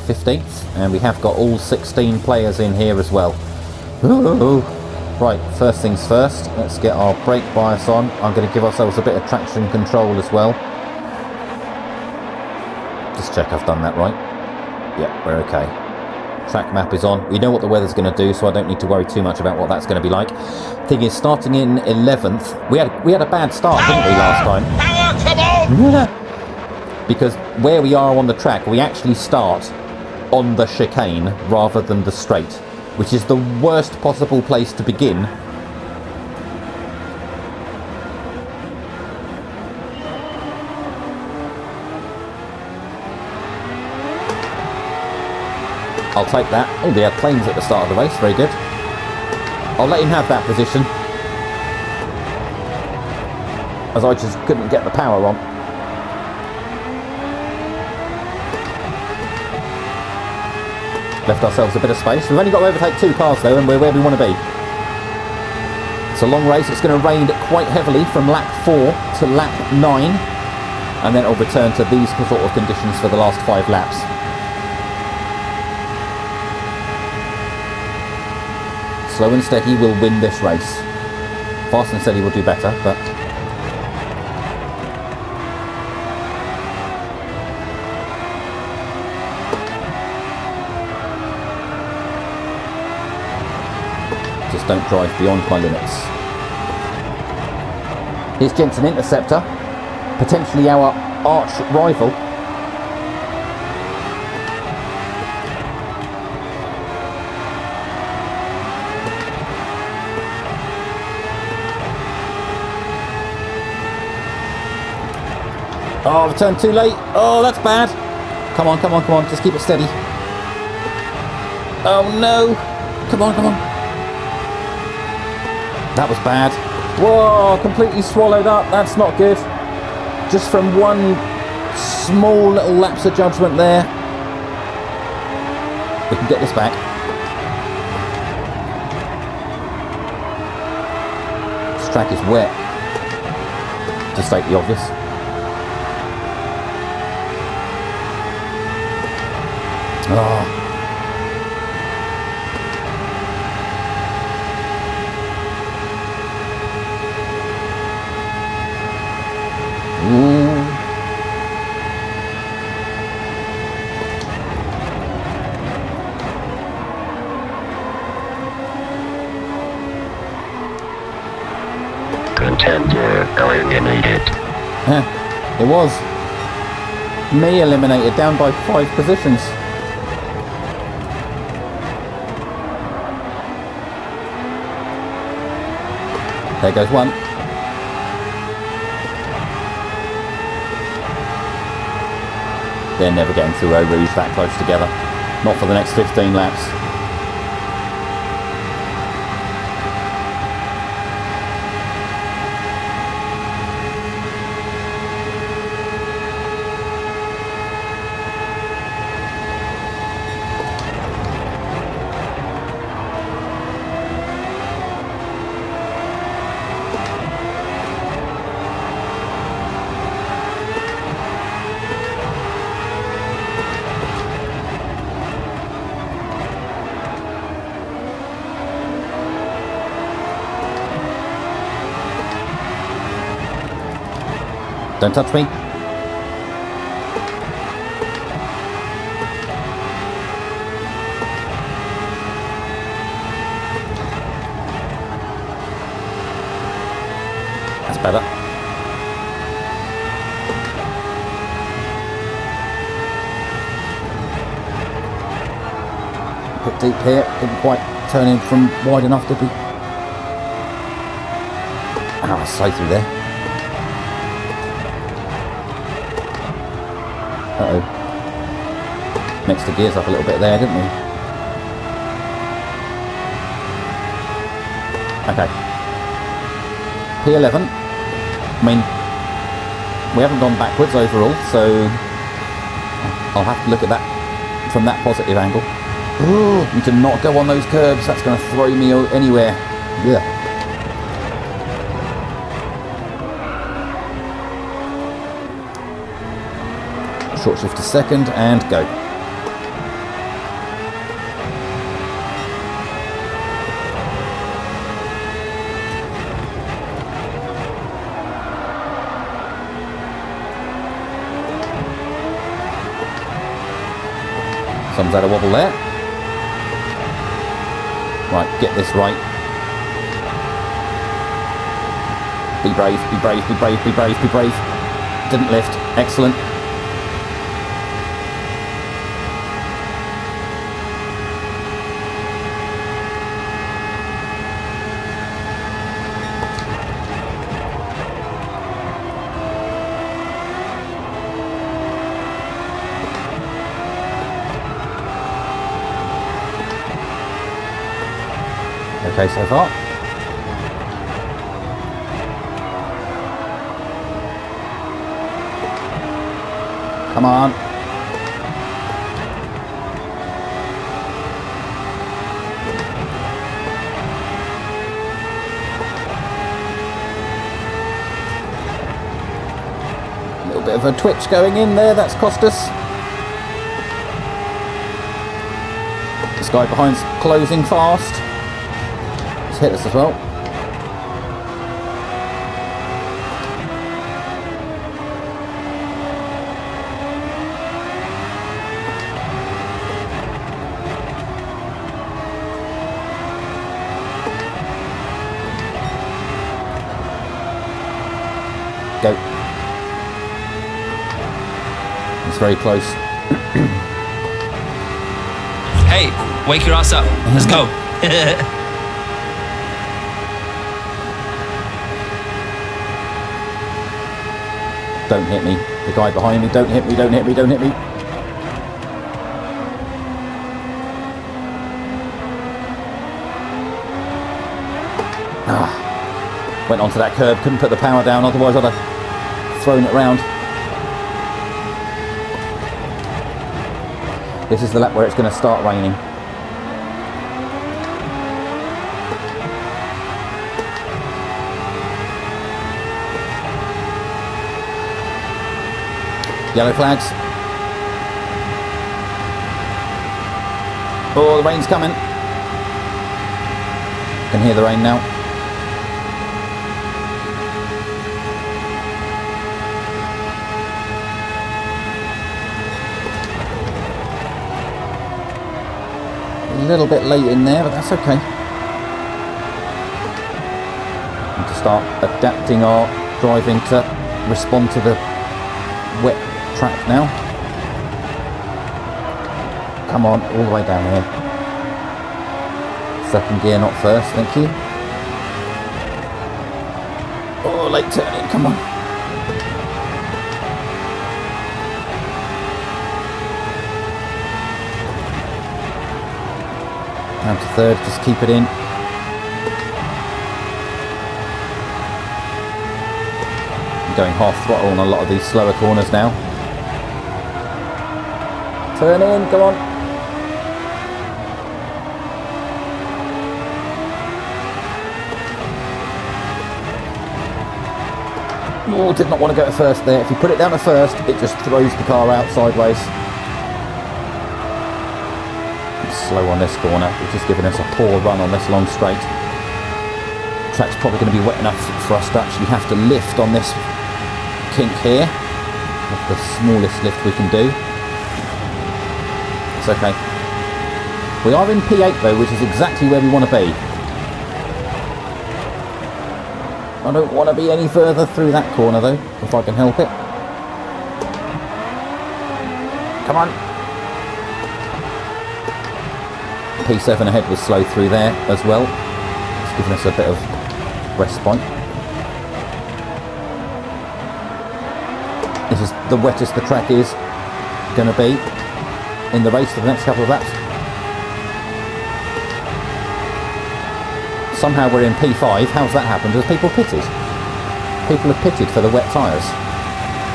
15th, and we have got all 16 players in here as well. Ooh. Right, first things first, let's get our brake bias on. I'm going to give ourselves a bit of traction control as well. Just check I've done that right. Yeah, we're okay. Track map is on. We know what the weather's going to do, so I don't need to worry too much about what that's going to be like. Thing is, starting in 11th, we had a bad start, didn't we, last time? Power, come on! Because where we are on the track, we actually start on the chicane rather than the straight, which is the worst possible place to begin. I'll take that. Oh, they had planes at the start of the race. Very good. I'll let him have that position, as I just couldn't get the power on. Left ourselves a bit of space. We've only got to overtake 2 cars though, and we're where we want to be. It's a long race. It's going to rain quite heavily from lap 4 to lap 9, and then it'll return to these sort of conditions for the last 5 laps. Slow and steady will win this race. Fast and steady will do better, but... just don't drive beyond my limits. Here's Jensen Interceptor, potentially our arch rival. Oh, I've turned too late. Oh, that's bad. Come on, come on, come on. Just keep it steady. Oh, no. Come on, come on. That was bad. Whoa, completely swallowed up. That's not good. Just from one small little lapse of judgment there. We can get this back. This track is wet, to state the obvious. Oh. Contender eliminated. It was. Me eliminated, down by 5 positions. There goes one. They're never getting through Eau Rouge that close together. Not for the next 15 laps. Don't touch me. That's better. Bit deep here, didn't quite turn in from wide enough, did we? Oh, I slow through there. Uh-oh. Mixed the gears up a little bit there, didn't we? Okay. P11. I mean, we haven't gone backwards overall, so I'll have to look at that from that positive angle. Ooh, need to not go on those curbs, that's going to throw me anywhere. Yeah. Short shift to second and go. Someone's had a wobble there. Right, get this right. Be brave, be brave, be brave, be brave, be brave. Didn't lift. Excellent. Okay, so far. Come on. A little bit of a twitch going in there, that's cost us. This guy behind's closing fast. Hit us as well. Go. It's very close. Hey, wake your ass up. Let's go. Don't hit me. The guy behind me, don't hit me, don't hit me, don't hit me. Ah. Went onto that curb, couldn't put the power down, otherwise I'd have thrown it round. This is the lap where it's going to start raining. Yellow flags. Oh, the rain's coming. Can hear the rain now. A little bit late in there, but that's okay. Need to start adapting our driving to respond to the wet track now. Come on, all the way down here. Second gear, not first, thank you. Oh, late turning, come on. Down to third, just keep it in. I'm going half throttle on a lot of these slower corners now. Turn in, come on. Oh, did not want to go to first there. If you put it down to first, it just throws the car out sideways. I'm slow on this corner, which is giving us a poor run on this long straight. The track's probably going to be wet enough for us to actually have to lift on this kink here. That's the smallest lift we can do. It's okay. We are in P8 though, which is exactly where we want to be. I don't want to be any further through that corner though, if I can help it. Come on. P7 ahead was slow through there as well. It's giving us a bit of respite. This is the wettest the track is going to be in the race for the next couple of laps. Somehow we're in P5. How's that happened? Has people pitted? People have pitted for the wet tyres.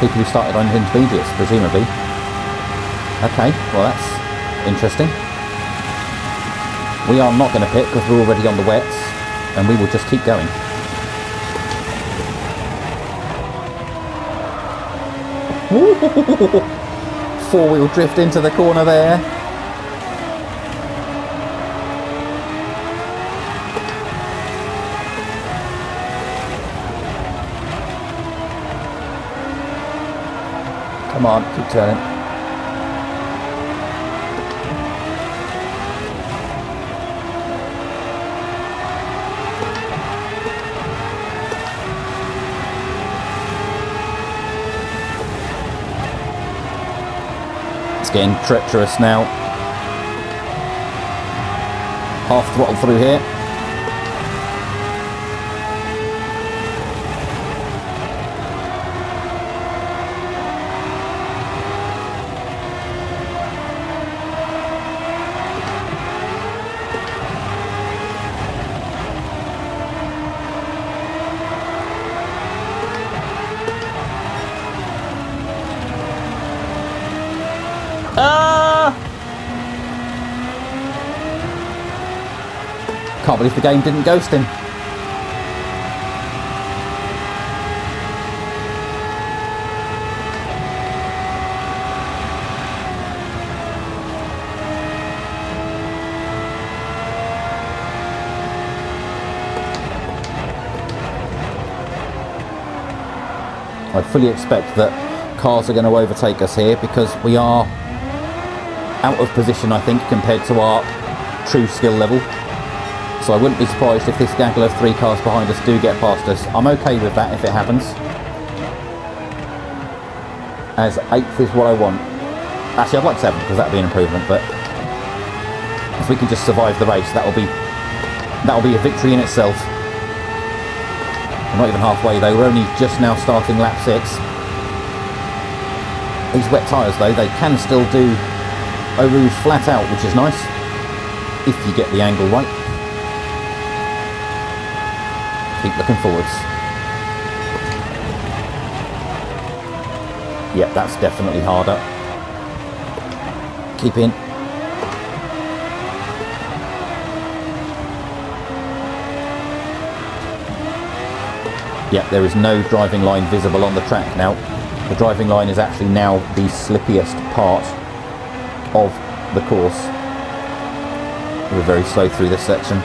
People who started on intermediates, presumably. Okay, well that's interesting. We are not going to pit because we're already on the wets, and we will just keep going. Four-wheel drift into the corner there. Come on, keep turning. It's getting treacherous now. Half throttle through here. Can't believe the game didn't ghost him. I fully expect that cars are going to overtake us here because we are out of position, I think, compared to our true skill level. So I wouldn't be surprised if this gaggle of 3 cars behind us do get past us. I'm okay with that if it happens, as 8th is what I want. Actually, I'd like 7th because that would be an improvement, but if we can just survive the race, that'll be a victory in itself. We're not even halfway though, we're only just now starting lap 6. These wet tyres though, they can still do Eau Rouge flat out, which is nice, if you get the angle right. Keep looking forwards. Yep, that's definitely harder. Keep in. Yep, there is no driving line visible on the track now. The driving line is actually now the slippiest part of the course. We're very slow through this section.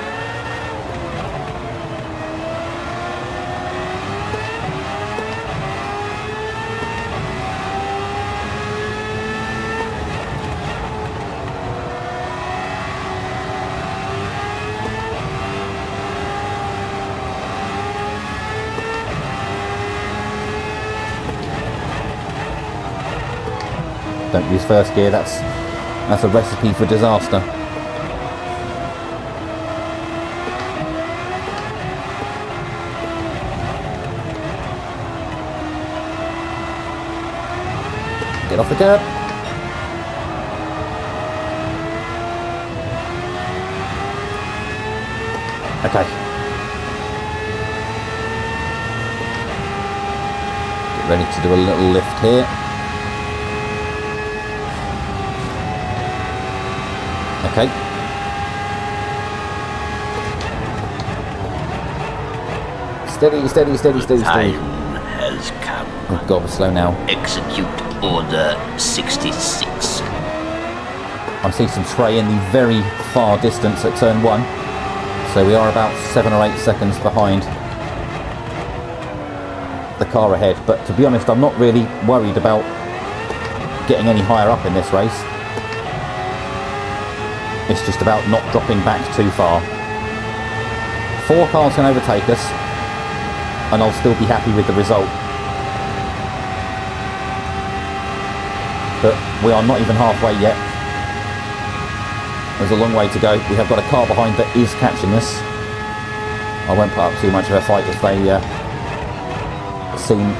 Don't use first gear, that's a recipe for disaster. Get off the curb. Okay. Get ready to do a little lift here. Okay. Steady, steady, steady, steady, steady. Time has come. Oh god, we're slow now. Execute Order 66. I see some spray in the very far distance at turn 1. So we are about 7 or 8 seconds behind the car ahead, but to be honest, I'm not really worried about getting any higher up in this race. It's just about not dropping back too far. 4 cars can overtake us, and I'll still be happy with the result. But we are not even halfway yet. There's a long way to go. We have got a car behind that is catching us. I won't put up too much of a fight if they seem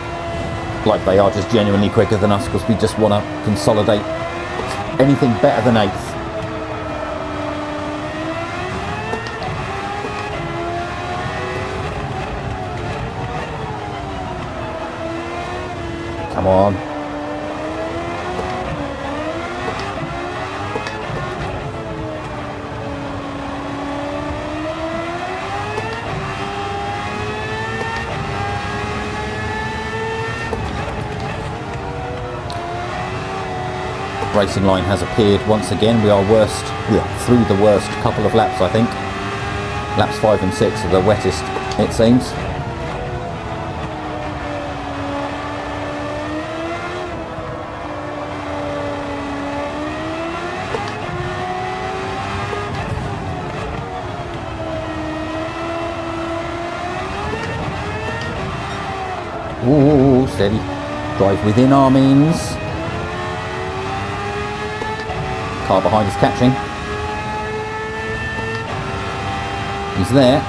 like they are just genuinely quicker than us, because we just want to consolidate anything better than 8th. Come on. Racing line has appeared once again. We are through the worst couple of laps, I think. Laps 5 and 6 are the wettest, it seems. Ooh, steady. Drive within our means. Car behind is catching. He's there.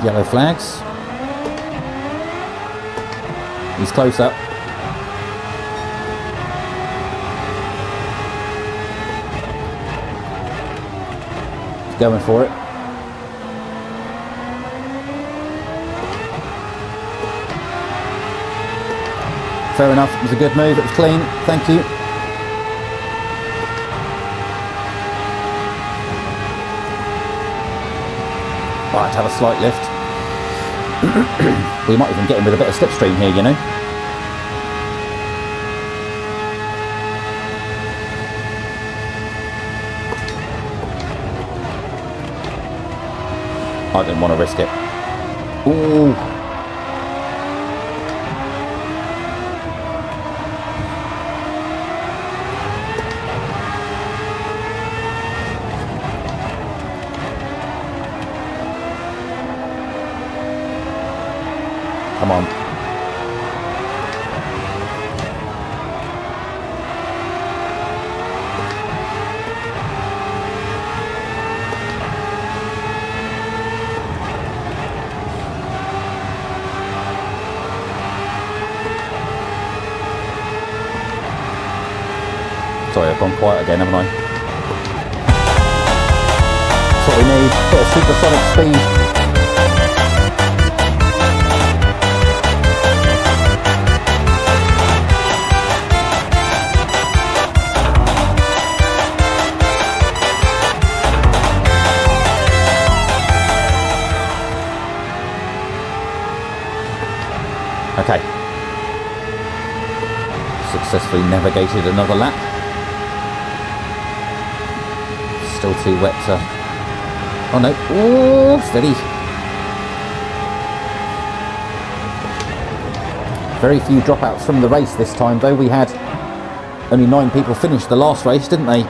Yellow flags. He's close up. He's going for it. Fair enough. It was a good move. It was clean. Thank you. Might have a slight lift. We might even get him with a bit of slipstream here, you know. I didn't want to risk it. Ooh. Come on. Sorry, I've gone quiet again, haven't I? That's what we need. Bit of supersonic speed. Okay. Successfully navigated another lap. Still too wet to... Oh no. Ooh, steady. Very few dropouts from the race this time though. We had only 9 people finish the last race, didn't they?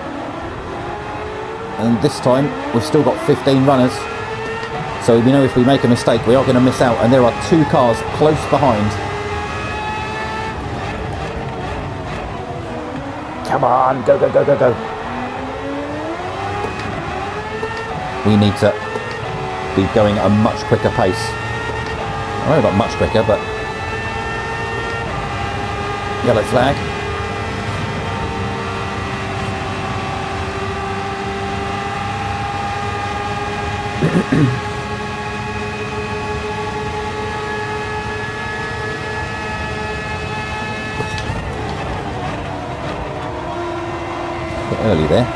And this time we've still got 15 runners. So we know if we make a mistake, we are going to miss out. And there are 2 cars close behind. Come on, go, go, go, go, go. We need to be going at a much quicker pace. Well, not much quicker, but... Yellow flag. Bit early there.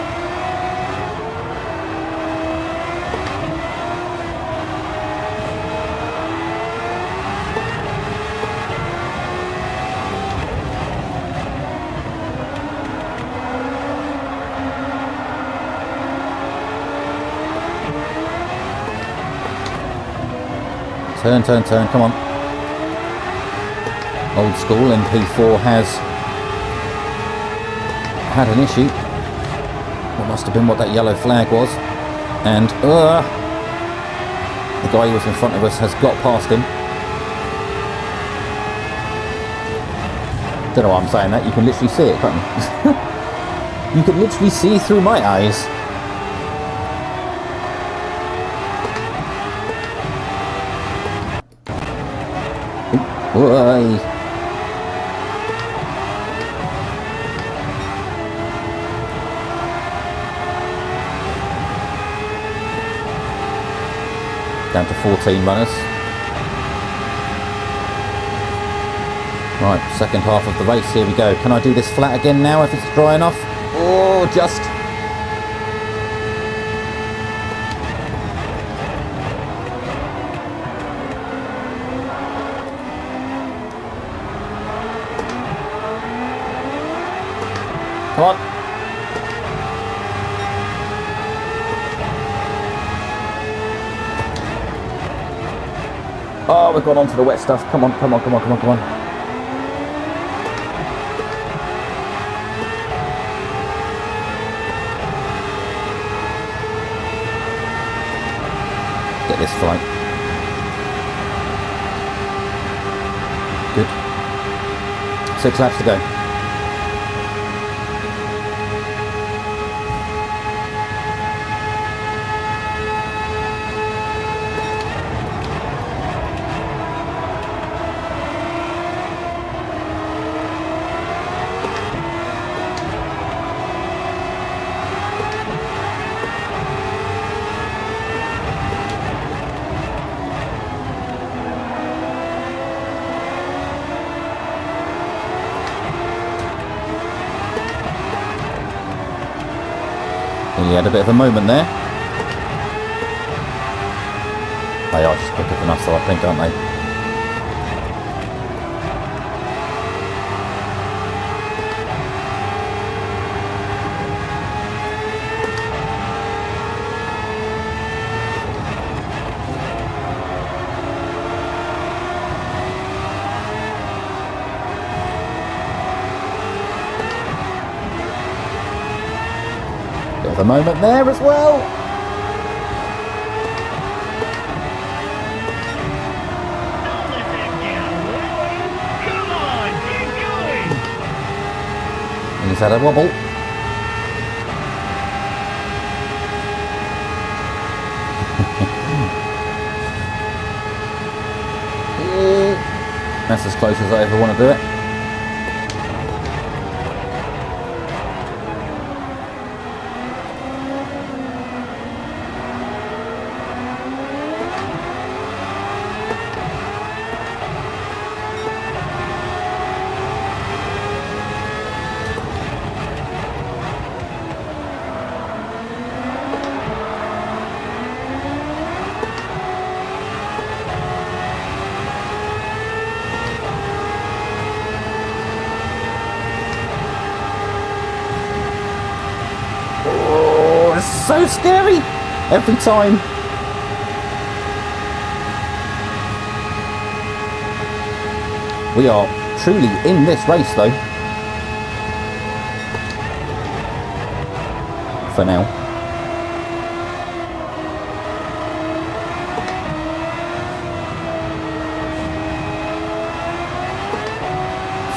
Turn, turn, turn, come on. Old school, MP4 has had an issue. What must have been what that yellow flag was. And the guy who was in front of us has got past him. Don't know why I'm saying that. You can literally see it, can't you? You can literally see through my eyes. Why? Down to 14 runners. Right, second half of the race, here we go. Can I do this flat again now if it's dry enough? Oh, just. Come on. Oh, we've gone on to the wet stuff. Come on, come on, come on, come on, come on. Get this flight. Good. 6 laps to go. He had a bit of a moment there. They are just quicker than us though, I think, aren't they? The moment there as well. He's had a wobble. That's as close as I ever want to do it. So scary every time. We are truly in this race though. For now.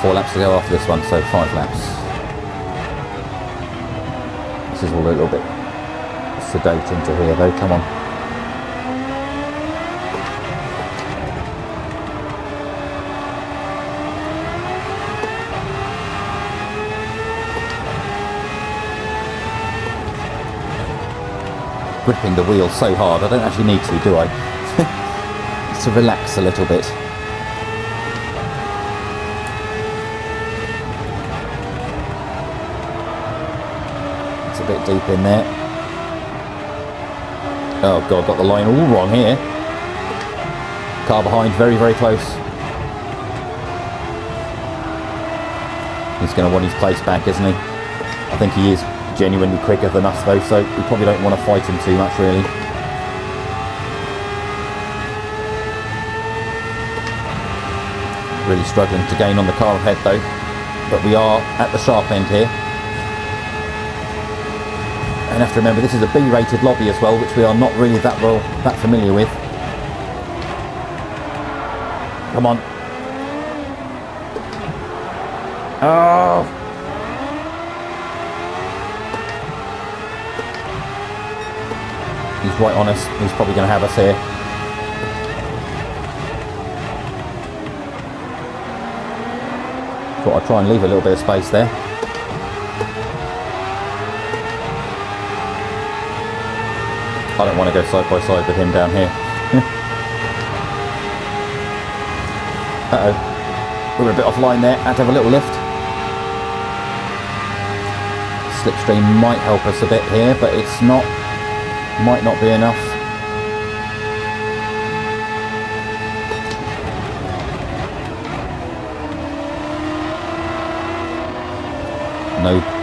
Four laps to go after this one, so 5 laps. This is all a little bit sedate into here though, come on. Gripping the wheel so hard, I don't actually need to, do I? Just to relax a little bit. It's a bit deep in there. Oh god, got the line all wrong here. Car behind, very, very close. He's going to want his place back, isn't he? I think he is genuinely quicker than us though, so we probably don't want to fight him too much really. Really struggling to gain on the car ahead though, but we are at the sharp end here. And have to remember this is a B-rated lobby as well, which we are not really that familiar with. Come on. Oh! He's right on us. He's probably going to have us here. Thought I'd try and leave a little bit of space there. I don't want to go side by side with him down here. Uh-oh. We were a bit offline there. Had to have a little lift. Slipstream might help us a bit here, but it's not. Might not be enough.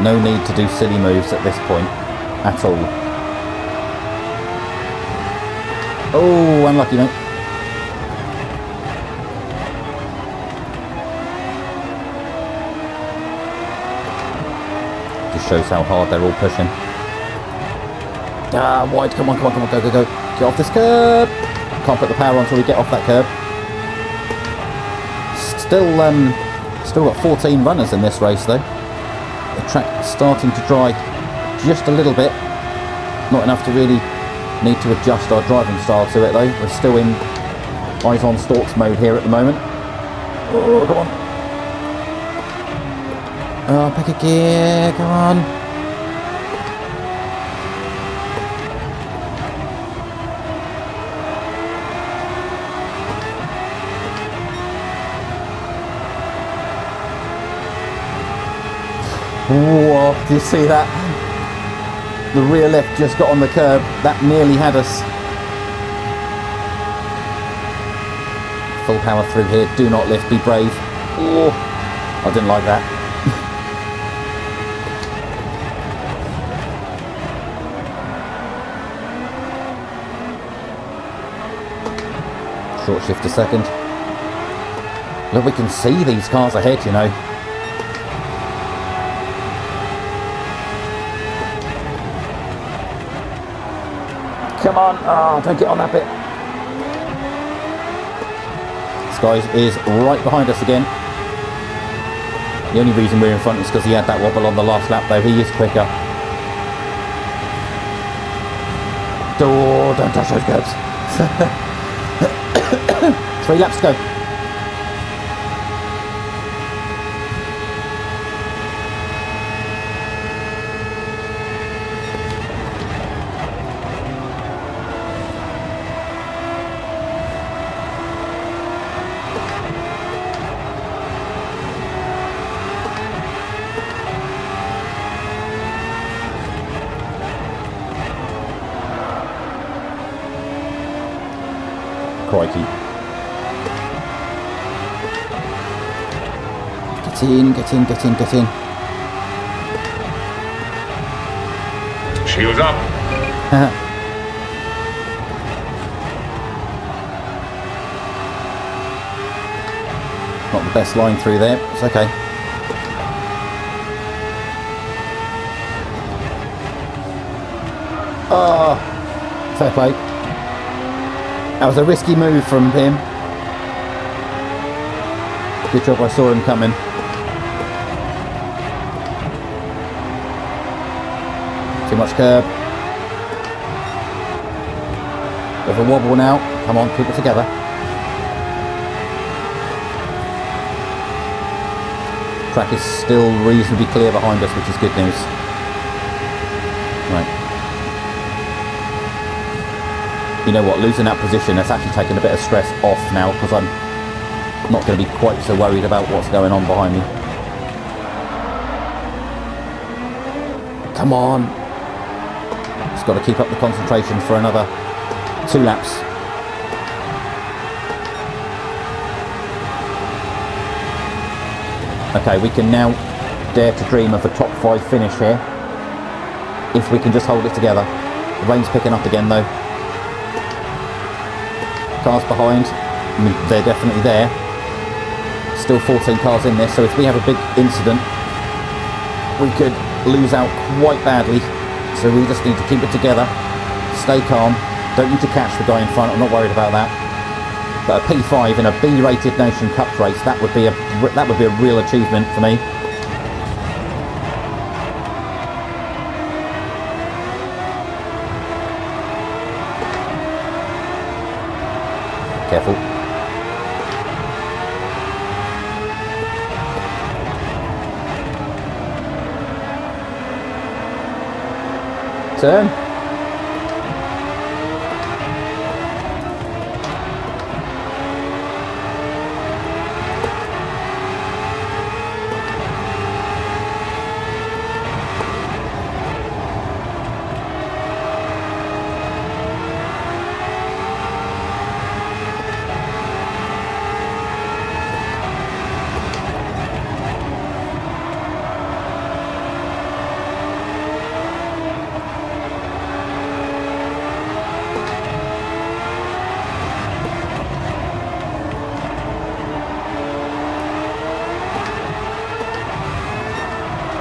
No need to do silly moves at this point at all. Oh, unlucky, mate. Just shows how hard they're all pushing. Ah, wide, come on, go, go. Get off this curb. Can't put the power on until we get off that curb. Still got 14 runners in this race though. The track starting to dry just a little bit. Not enough to really need to adjust our driving style to it though. We're still in eyes on stalks mode here at the moment. Oh, come on. Oh, pick a gear, come on. Whoa, do you see that? The rear left just got on the curb. That nearly had us. Full power through here. Do not lift. Be brave. Oh, I didn't like that. Short shift a second. Look, we can see these cars ahead, you know. Come on, oh, don't get on that bit. This guy is right behind us again. The only reason we're in front is because he had that wobble on the last lap though. He is quicker. Oh, don't touch those curbs. 3 laps to go. Crikey. Get in. Shields up. Not the best line through there. It's okay. Oh, fair play. That was a risky move from him. Good job I saw him coming. Too much curb. Bit of a wobble now. Come on, keep it together. Track is still reasonably clear behind us, which is good news. Right. You know what, losing that position has actually taken a bit of stress off now, because I'm not going to be quite so worried about what's going on behind me. Come on. Just got to keep up the concentration for another 2 laps. Okay, we can now dare to dream of a top 5 finish here, if we can just hold it together. The rain's picking up again though. Cars behind, I mean, they're definitely there. Still 14 cars in this, so if we have a big incident, we could lose out quite badly. So we just need to keep it together, stay calm, don't need to catch the guy in front, I'm not worried about that. But a P5 in a B-rated Nation Cup race, that would be a real achievement for me. Careful. Turn.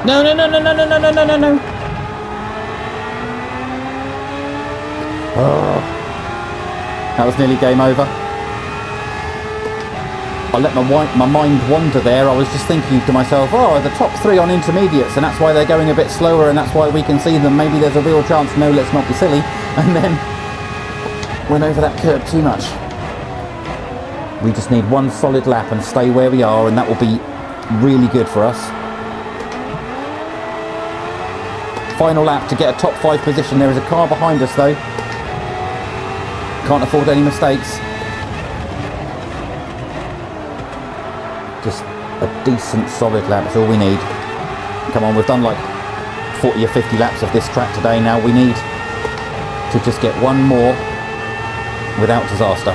No, no, no, no, no, no, no, no, no, no, no. Oh. That was nearly game over. I let my mind wander there. I was just thinking to myself, oh, the top 3 on intermediates, and that's why they're going a bit slower, and that's why we can see them. Maybe there's a real chance. No, let's not be silly. And then went over that curb too much. We just need one solid lap and stay where we are, and that will be really good for us. Final lap to get a top 5 position. There is a car behind us though. Can't afford any mistakes. Just a decent solid lap is all we need. Come on, we've done like 40 or 50 laps of this track today now. We need to just get one more without disaster.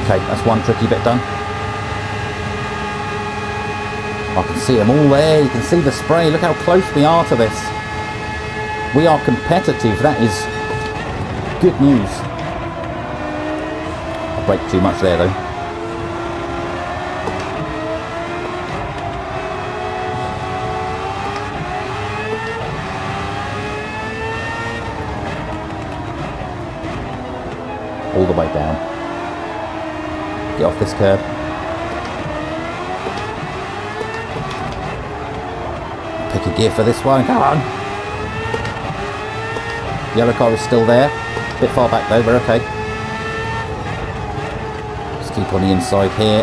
Okay, that's one tricky bit done. I can see them all there, you can see the spray, look how close we are to this. We are competitive, that is good news. I braked too much there though. All the way down. Get off this curb. Pick a gear for this one, come on. Yellow car is still there. A bit far back though, we're okay. Just keep on the inside here.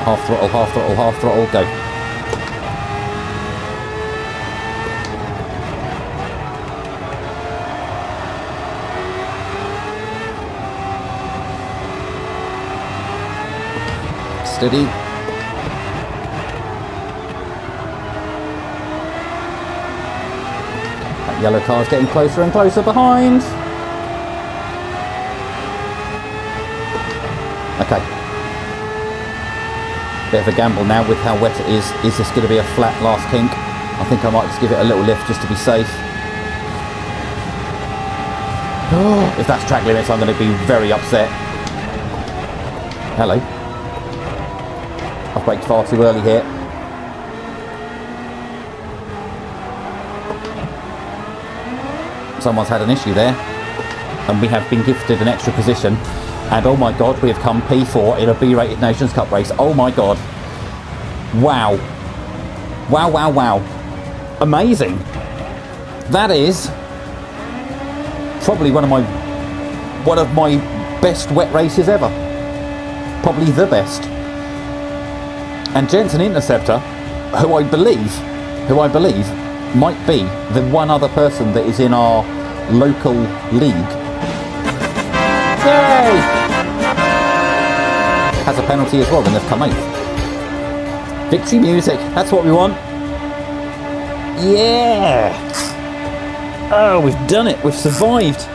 Half throttle, half throttle, half throttle, go. Steady. That yellow car's getting closer and closer behind. Okay. Bit of a gamble now with how wet it is. Is this going to be a flat last kink? I think I might just give it a little lift just to be safe. Oh, if that's track limits, I'm going to be very upset. Hello. I've braked far too early here. Someone's had an issue there. And we have been gifted an extra position. And oh my god, we have come P4 in a B-rated Nations Cup race. Oh my god. Wow. Wow, wow, wow. Amazing. That is probably one of my best wet races ever. Probably the best. And Jensen Interceptor, who I believe might be the one other person that is in our local league. Yay! Has a penalty as well, and they've come 8th. Victory music, that's what we want. Yeah! Oh, we've done it, we've survived.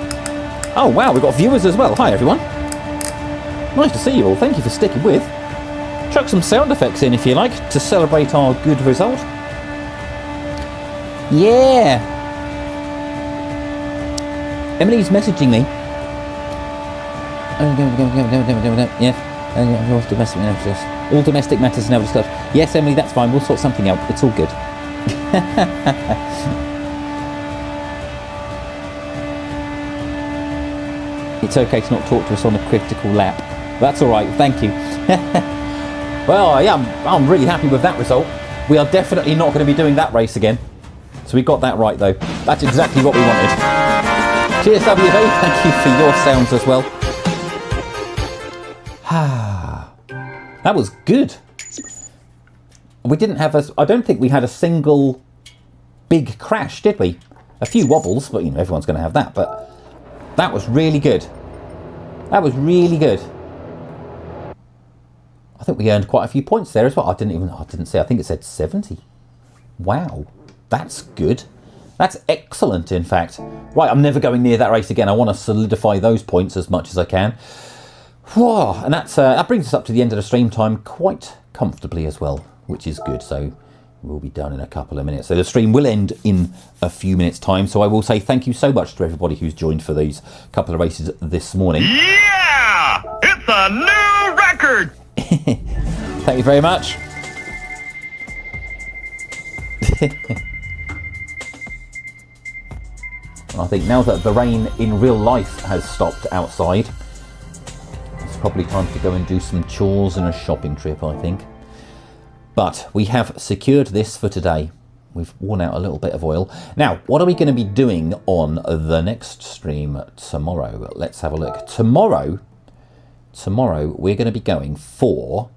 Oh wow, we've got viewers as well. Hi everyone. Nice to see you all, thank you for sticking with. Chuck some sound effects in if you like to celebrate our good result. Yeah! Emily's messaging me. Yeah. All domestic matters and other stuff. Yes, Emily, that's fine. We'll sort something out. It's all good. It's okay to not talk to us on a critical lap. That's all right. Thank you. Well, yeah, I'm really happy with that result. We are definitely not going to be doing that race again. So we got that right, though. That's exactly what we wanted. Cheers, WV. Thank you for your sounds as well. That was good. We didn't have I don't think we had a single big crash, did we? A few wobbles, but you know, everyone's going to have that. But that was really good. That was really good. I think we earned quite a few points there as well. I didn't say. I think it said 70. Wow, that's good. That's excellent, in fact. Right, I'm never going near that race again. I want to solidify those points as much as I can. Whoa, and that brings us up to the end of the stream time quite comfortably as well, which is good. So we'll be done in a couple of minutes. So the stream will end in a few minutes' time. So I will say thank you so much to everybody who's joined for these couple of races this morning. Yeah! It's a new record! Thank you very much. I think now that the rain in real life has stopped outside, it's probably time to go and do some chores and a shopping trip, I think. But we have secured this for today. We've worn out a little bit of oil. Now, what are we going to be doing on the next stream tomorrow? Let's have a look. Tomorrow we're going to be going for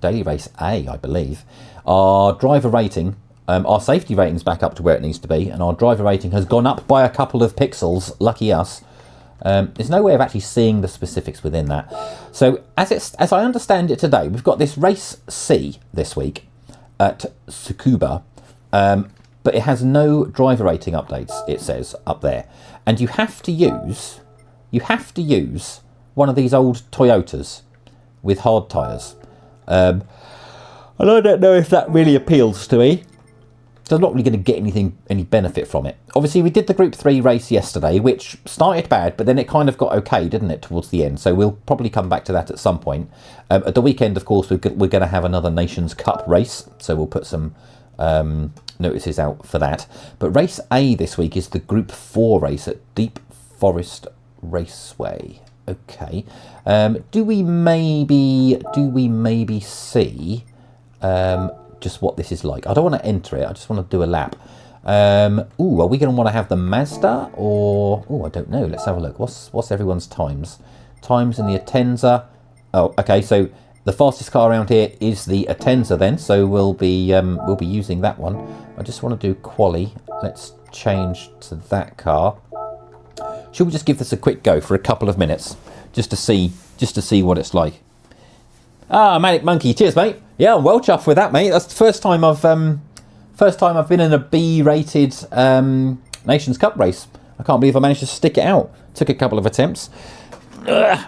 Daily Race A, I believe. Our driver rating, our safety rating's back up to where it needs to be, and our driver rating has gone up by a couple of pixels. Lucky us. There's no way of actually seeing the specifics within that. So as I understand it today, we've got this race C this week at Tsukuba, but it has no driver rating updates, it says up there. And you have to use one of these old Toyotas with hard tyres. And I don't know if that really appeals to me. So I'm not really going to get any benefit from it. Obviously, we did the Group 3 race yesterday, which started bad, but then it kind of got okay, didn't it, towards the end? So we'll probably come back to that at some point. At the weekend, of course, we're going to have another Nations Cup race, so we'll put some notices out for that. But race A this week is the Group 4 race at Deep Forest Raceway. Okay. Do we maybe see just what this is like? I don't want to enter it. I just want to do a lap. Are we going to want to have the Mazda or? I don't know. Let's have a look. What's everyone's times? Times in the Atenza. Oh, okay. So the fastest car around here is the Atenza then. So we'll be using that one. I just want to do quali. Let's change to that car. Should we just give this a quick go for a couple of minutes, just to see what it's like? Manic Monkey, cheers, mate. Yeah, I'm well chuffed with that, mate. That's the first time I've been in a B-rated Nations Cup race. I can't believe I managed to stick it out. Took a couple of attempts. I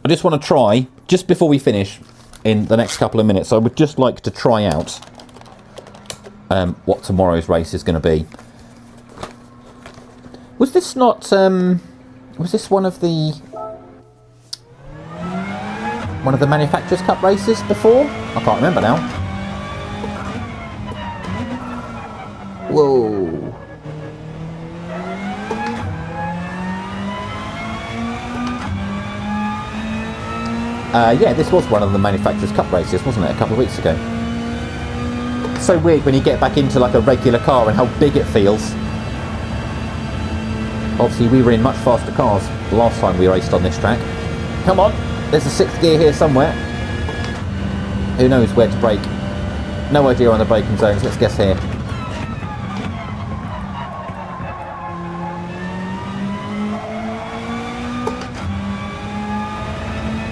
just want to try, just before we finish in the next couple of minutes, I would just like to try out what tomorrow's race is going to be. Was this not? Was this one of the Manufacturers' Cup races before? I can't remember now. Whoa! Yeah, this was one of the Manufacturers' Cup races, wasn't it? A couple of weeks ago. So weird when you get back into like a regular car and how big it feels. Obviously, we were in much faster cars the last time we raced on this track. Come on, there's a sixth gear here somewhere. Who knows where to brake? No idea on the braking zones. Let's guess here.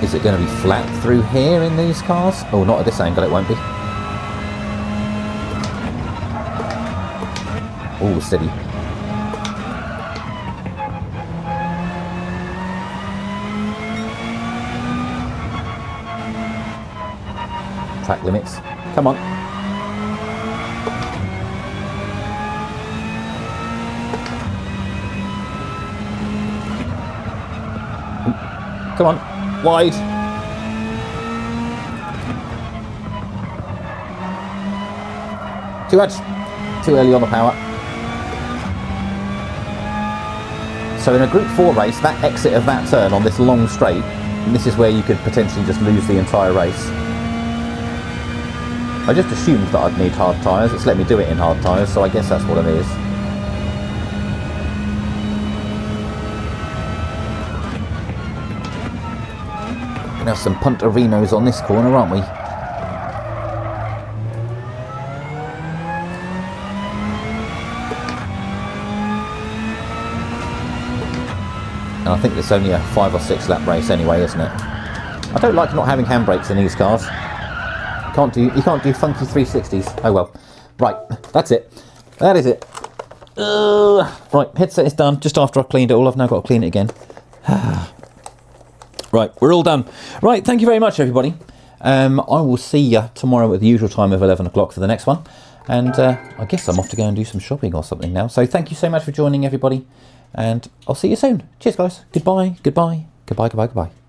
Is it going to be flat through here in these cars? Oh, not at this angle, it won't be. Oh, steady. Track limits. Come on. come on. Wide. Too much. Too early on the power. So in a Group 4 race, that exit of that turn on this long straight, this is where you could potentially just lose the entire race. I just assumed that I'd need hard tyres. It's let me do it in hard tyres, so I guess that's what it is. Gonna have some puntarinos on this corner, aren't we? And I think it's only a 5 or 6 lap race anyway, isn't it? I don't like not having handbrakes in these cars. You can't do funky 360s. Oh well. Right, that's it. That is it. Right, headset is done. Just after I cleaned it all, I've now got to clean it again. Right, we're all done. Right, thank you very much, everybody. I will see you tomorrow at the usual time of 11 o'clock for the next one. And I guess I'm off to go and do some shopping or something now. So thank you so much for joining, everybody. And I'll see you soon. Cheers, guys. Goodbye, goodbye, goodbye, goodbye, goodbye.